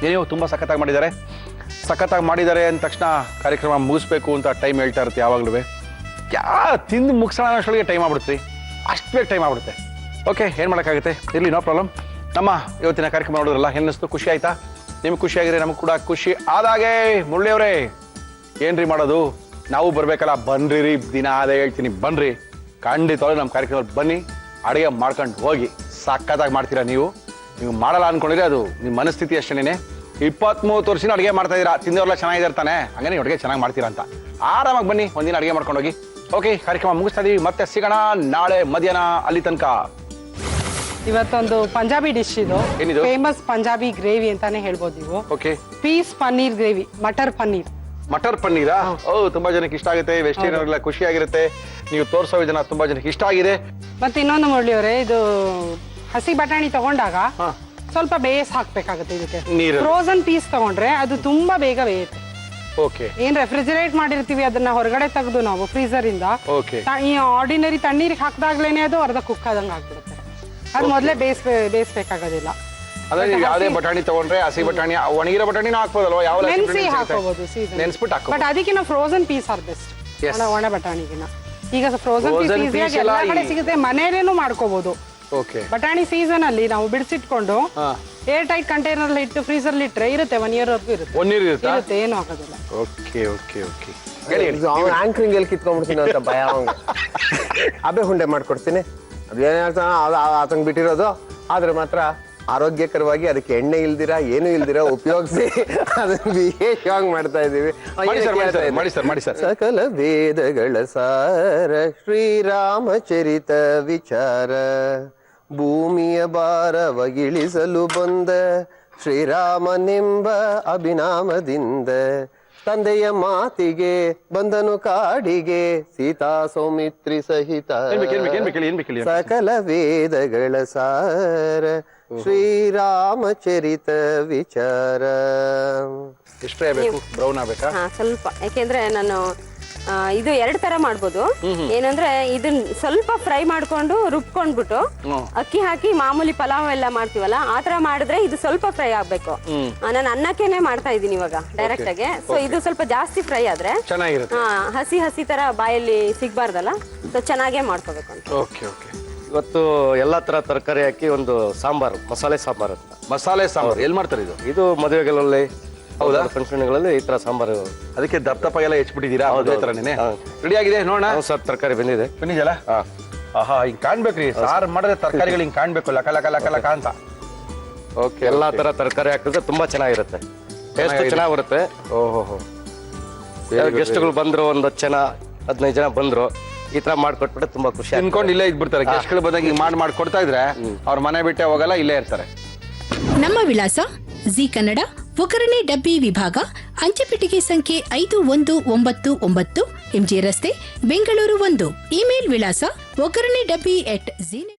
Speaker 1: ಏನೇವು ತುಂಬ ಸಖತ್ತಾಗಿ ಮಾಡಿದ್ದಾರೆ ಅಂದ ತಕ್ಷಣ ಕಾರ್ಯಕ್ರಮ ಮುಗಿಸ್ಬೇಕು ಅಂತ ಟೈಮ್ ಹೇಳ್ತಾ ಇರುತ್ತೆ ಯಾವಾಗಲೂ. ತಿಂದು ಮುಗಿಸೋಣ ಅಷ್ಟೊಳಗೆ ಟೈಮ್ ಆಗ್ಬಿಡುತ್ತೆ, ಅಷ್ಟು ಬೇಗ ಟೈಮ್ ಆಗ್ಬಿಡುತ್ತೆ. ಓಕೆ, ಏನು ಮಾಡೋಕ್ಕಾಗುತ್ತೆ, ಇರಲಿ, ನೋ ಪ್ರಾಬ್ಲಮ್. ನಮ್ಮ ಇವತ್ತಿನ ಕಾರ್ಯಕ್ರಮ ನೋಡೋದ್ರಲ್ಲ, ಏನಿಸ್ತು, ಖುಷಿ ಆಯ್ತಾ? ನಿಮ್ಗೆ ಖುಷಿ ಆಗಿದ್ರೆ ನಮ್ಗೆ ಕೂಡ ಖುಷಿ ಆದಾಗೆ. ಮುರಳಿ ಅವರೇ, ಏನ್ರಿ ಮಾಡೋದು, ನಾವು ಬರ್ಬೇಕಲ್ಲ, ಬನ್ರಿ. ದಿನ ಅದೇ ಹೇಳ್ತೀನಿ, ಬನ್ರಿ, ಖಂಡಿತವಾಗ್ಲೂ ನಮ್ಮ ಕಾರ್ಯಕ್ರಮದಲ್ಲಿ ಬನ್ನಿ, ಅಡುಗೆ ಮಾಡ್ಕೊಂಡು ಹೋಗಿ. ಸಖತ್ತಾಗಿ ಮಾಡ್ತೀರಾ ನೀವು ಮಾಡಲ್ಲ ಅನ್ಕೊಂಡಿದ್ರೆ ಅದು ನಿಮ್ಮ ಮನಸ್ಥಿತಿ ಅಷ್ಟೇನೆ. 20-30 ವರ್ಷ ಅಡುಗೆ ಮಾಡ್ತಾ ಇದ್ದೀರಾ, ತಿಂದವ್ರೆಲ್ಲ ಚೆನ್ನಾಗಿದ್ದಾರೆ ತಾನೆ, ಹಂಗಾನೆ ಅಡುಗೆ ಚೆನ್ನಾಗಿ ಮಾಡ್ತೀರಾ ಅಂತ. ಆರಾಮಾಗಿ ಬನ್ನಿ, ಒಂದಿನ ಅಡುಗೆ ಮಾಡ್ಕೊಂಡು ಹೋಗಿ. ಓಕೆ, ಕಾರ್ಯಕ್ರಮ ಮುಗಿಸ್ತಾ ಇದೀವಿ, ಮತ್ತೆ ಸಿಗೋಣ ನಾಳೆ ಮಧ್ಯಾಹ್ನ. ಅಲ್ಲಿ ತನಕ
Speaker 7: ಇವತ್ತೊಂದು ಪಂಜಾಬಿ ಡಿಶ್ ಇದು,
Speaker 1: ಏನಿದು?
Speaker 7: ಫೇಮಸ್ ಪಂಜಾಬಿ ಗ್ರೇವಿ ಅಂತಾನೆ ಹೇಳ್ಬೋದು ನೀವು.
Speaker 1: Okay,
Speaker 7: peas paneer gravy, matar paneer.
Speaker 1: Matar ಪನ್ನೀರಾ? ತುಂಬಾ ಜನಕ್ಕೆ ಇಷ್ಟ ಆಗುತ್ತೆ, ವೆಜಿಟೇರಿಯನ್ ಖುಷಿ ಆಗಿರುತ್ತೆ. ನೀವು ತೋರಿಸೋ ವಿಧಾನ ತುಂಬಾ ಜನಕ್ಕೆ ಇಷ್ಟ ಆಗಿದೆ.
Speaker 7: ಮತ್ತೆ ಇನ್ನೊಂದು ಮುರಳಿ ಅವರೇ, ಇದು ಹಸಿ ಬಟಾಣಿ ತಗೊಂಡಾಗ ಸ್ವಲ್ಪ ಬೇಯಿಸಿ ಹಾಕ್ಬೇಕಾಗುತ್ತೆ ಇದಕ್ಕೆ. ಫ್ರೋಸನ್ ಪೀಸ್ ತಗೊಂಡ್ರೆ ಅದು ತುಂಬಾ ಬೇಗ ಬೇಯುತ್ತೆ.
Speaker 1: ಓಕೆ,
Speaker 7: ಏನ್ ರೆಫ್ರಿಜರೇಟ್ ಮಾಡಿರ್ತೀವಿ ಅದನ್ನ ಹೊರಗಡೆ ತೆಗೆದು ನಾವು ಫ್ರೀಸರ್ ಇಂದ
Speaker 1: ಓಕೆ,
Speaker 7: ಈ ಆರ್ಡಿನರಿ ತಣ್ಣೀರಿಗೆ ಹಾಕ್ದಾಗ್ಲೇನೆ ಅದು ಅರ್ಧ ಕುಕ್ ಆದಂಗೆ ಆಗ್ಬಿಡುತ್ತೆ. ಅದು ಮೊದಲೇ ಬೇಯಿಸ್ಬೇಕಾಗೋದಿಲ್ಲ.
Speaker 1: ಅದೇ ನೀವು ಯಾವುದೇ ಬಟಾಣಿ ತಗೊಂಡ್ರೆ ಹಸಿ ಬಟಾಣಿ, ಒಣಗಿರೋ ಬಟಾಣಿನ ಹಾಕ್ಬೋದಲ್ವಾ? ಯಾವ
Speaker 7: ನೆನ್ಸಿ ಹಾಕೋಬಹುದು
Speaker 1: ನೆನ್ಸ್ಬಿಟ್ಟು ಹಾಕೋ.
Speaker 7: ಬಟ್ ಅದಕ್ಕಿಂತ ಫ್ರೋಸನ್ ಪೀಸ್ ಆರ್ ಬೆಸ್ಟ್. ಒಣ ಬಟಾಣಿಗಿನ ಈಗ ಫ್ರೋಸನ್ ಪೀಸ್ ಎಲ್ಲ ಕಡೆ ಸಿಗುತ್ತೆ, ಮನೇಲೇನು ಮಾಡ್ಕೋಬಹುದು.
Speaker 1: ಓಕೆ,
Speaker 7: ಬಟಾಣಿ ಸೀಸನ್ ಅಲ್ಲಿ ನಾವು ಬಿಡಿಸಿಟ್ಕೊಂಡು ಏರ್ ಟೈಟ್ ಕಂಟೈನರ್ ಇಟ್ಟು ಫ್ರೀಸರ್ ಇಟ್ರೆ ಇರುತ್ತೆ, 1 year ವರ್ಗೂ ಇರುತ್ತೆ.
Speaker 1: 1 year ಇರುತ್ತೆ,
Speaker 7: ಏನು ಆಗೋದಿಲ್ಲ.
Speaker 1: Okay okay okay.
Speaker 2: ಆಂಕ್ರಿಂಗ್ ಎಲ್ಲಿ ಕಿತ್ಕೊಂಡ್ಬಿಡ್ತೀನಿ ಅಂತ ಭಯ ಅವಂಗ. ಅಬೆ ಹುಂಡೆ ಮಾಡ್ಕೊಡ್ತೀನಿ, ಅದೇನೇ ಆತಂಗ್ ಬಿಟ್ಟಿರೋದು. ಆದ್ರೆ ಮಾತ್ರ ಆರೋಗ್ಯಕರವಾಗಿ ಅದಕ್ಕೆ ಎಣ್ಣೆ ಇಲ್ದಿರ ಏನು ಇಲ್ದಿರ ಉಪಯೋಗಿಸಿ ಅದನ್ನ ವಿಶೇಷವಾಗಿ ಮಾಡ್ತಾ ಇದೀವಿ. ಸಕಲ ವೇದಗಳ ಸಾರ ಶ್ರೀರಾಮಚರಿತ ವಿಚಾರ, ಭೂಮಿಯ ಭಾರವ ಇಳಿಸಲು ಬಂದ ಶ್ರೀರಾಮನೆಂಬ ಅಭಿನಾಮದಿಂದ ತಂದೆಯ ಮಾತಿಗೆ ಬಂದನು ಕಾಡಿಗೆ ಸೀತಾ ಸೌಮಿತ್ರಿ ಸಹಿತ
Speaker 1: ಏನ್ ಬೇಕಿಲ್ಲ
Speaker 2: ಸಕಲ ವೇದಗಳ ಸಾರ ಶ್ರೀರಾಮಚರಿತ ವಿಚಾರ.
Speaker 1: ಎಷ್ಟೇ ಬೇಕು? ಬ್ರೌನ್ ಆಗ್ಬೇಕಾ?
Speaker 8: ಹಾ ಸ್ವಲ್ಪ, ಯಾಕೆಂದ್ರೆ ನಾನು ಇದು 2 ತರ ಮಾಡ್ಬೋದು. ಏನಂದ್ರೆ ಇದನ್ನ ಸ್ವಲ್ಪ ಫ್ರೈ ಮಾಡ್ಕೊಂಡು ರುಬ್ಕೊಂಡ್ಬಿಟ್ಟು ಅಕ್ಕಿ ಹಾಕಿ ಮಾಮೂಲಿ ಪಲಾವ್ ಎಲ್ಲ ಮಾಡ್ತೀವಲ್ಲ ಆ ತರ ಮಾಡಿದ್ರೆ ಇದು ಸ್ವಲ್ಪ ಫ್ರೈ ಆಗ್ಬೇಕು. ನಾನು ಅನ್ನಕ್ಕೆನೆ ಮಾಡ್ತಾ ಇದೀನಿ ಇವಾಗ ಡೈರೆಕ್ಟ್ ಆಗಿ. ಸೊ ಇದು ಸ್ವಲ್ಪ ಜಾಸ್ತಿ ಫ್ರೈ ಆದ್ರೆ
Speaker 1: ಚೆನ್ನಾಗಿರುತ್ತೆ.
Speaker 8: ಹಸಿ ತರ ಬಾಯಲ್ಲಿ ಸಿಗ್ಬಾರ್ದಲ್ಲ, ಸೊ ಚೆನ್ನಾಗೇ ಮಾಡ್ಕೋಬೇಕು ಅಂತ.
Speaker 1: Okay okay.
Speaker 9: ಇವತ್ತು ಎಲ್ಲಾ ತರ ತರಕಾರಿ ಹಾಕಿ ಒಂದು ಸಾಂಬಾರು, ಮಸಾಲೆ ಸಾಂಬಾರು ಅಂತ.
Speaker 1: ಮಸಾಲೆ ಸಾಂಬಾರು ಎಲ್ಲಿ ಮಾಡ್ತಾರೆ ಇದು?
Speaker 9: ಇದು ಮದುವೆಗಳಲ್ಲಿ, ಹೌದಾ, ಫಂಕ್ಷನ್ಗಳಲ್ಲಿ ಈ ತರ ಸಾಂಬಾರು.
Speaker 1: ಅದಕ್ಕೆ ದಪ್ಪ ಎಲ್ಲ ಹೆಚ್ಚಿಬಿಟ್ಟಿದ್ದೀರಾ? ರೆಡಿ ಆಗಿದೆ ನೋಡೋಣ.
Speaker 9: ಸರ್ ತರಕಾರಿ ಬಂದಿದೆ.
Speaker 1: ಬಂದಿದೆಯಲ್ಲ? ಆಹಾ, ಹಿಂಗ್ ಕಾಣ್ಬೇಕ್ರಿ. ಸಾರು ಮಾಡಿದ್ರೆ ತರಕಾರಿಗಳು ಹಿಂಗ್ ಕಾಣ್ಬೇಕು, ಲಕ ಲಕ ಲಕ ಲಕ ಅಂತ.
Speaker 9: ಓಕೆ. ಎಲ್ಲಾ ತರ ತರಕಾರಿ ಹಾಕಿದ್ರೆ ತುಂಬಾ ಚೆನ್ನಾಗಿರುತ್ತೆ, ಟೇಸ್ಟ್ ಚೆನ್ನಾಗಿ ಬರುತ್ತೆ.
Speaker 1: ಓಹೋ.
Speaker 9: ಗೆಸ್ಟ್ಗಳು ಬಂದ್ರು, ಒಂದು 10 ಜನ 15 ಜನ ಬಂದ್ರು, ಈ ತರ ಮಾಡ್ಕೊಟ್ಬಿಟ್ರೆ ತುಂಬಾ ಖುಷಿ.
Speaker 1: ತಿನ್ಕೊಂಡು ಇಲ್ಲೇ ಇದ್ಬಿಡ್ತಾರೆ. ಗೆಸ್ಟ್ಗಳು ಬಂದಾಗ ಹಿಂಗ್ ಮಾಡಿ ಕೊಡ್ತಾ ಇದ್ರೆ ಅವ್ರ ಮನೆ ಬಿಟ್ಟೆ ಹೋಗಲ್ಲ, ಇಲ್ಲೇ ಇರ್ತಾರೆ.
Speaker 3: ನಮ್ಮ ವಿಳಾಸ ಜಿ ಕನ್ನಡ, ಒಗ್ಗರಣೆ ಡಬ್ಬಿ ವಿಭಾಗ, ಅಂಚೆಪೆಟ್ಟಿಗೆ ಸಂಖ್ಯೆ 5199, MG ರಸ್ತೆ, ಬೆಂಗಳೂರು 1. ಇಮೇಲ್ ವಿಳಾಸ ಒಗ್ಗರಣೆ ಡಬ್ಬಿ @.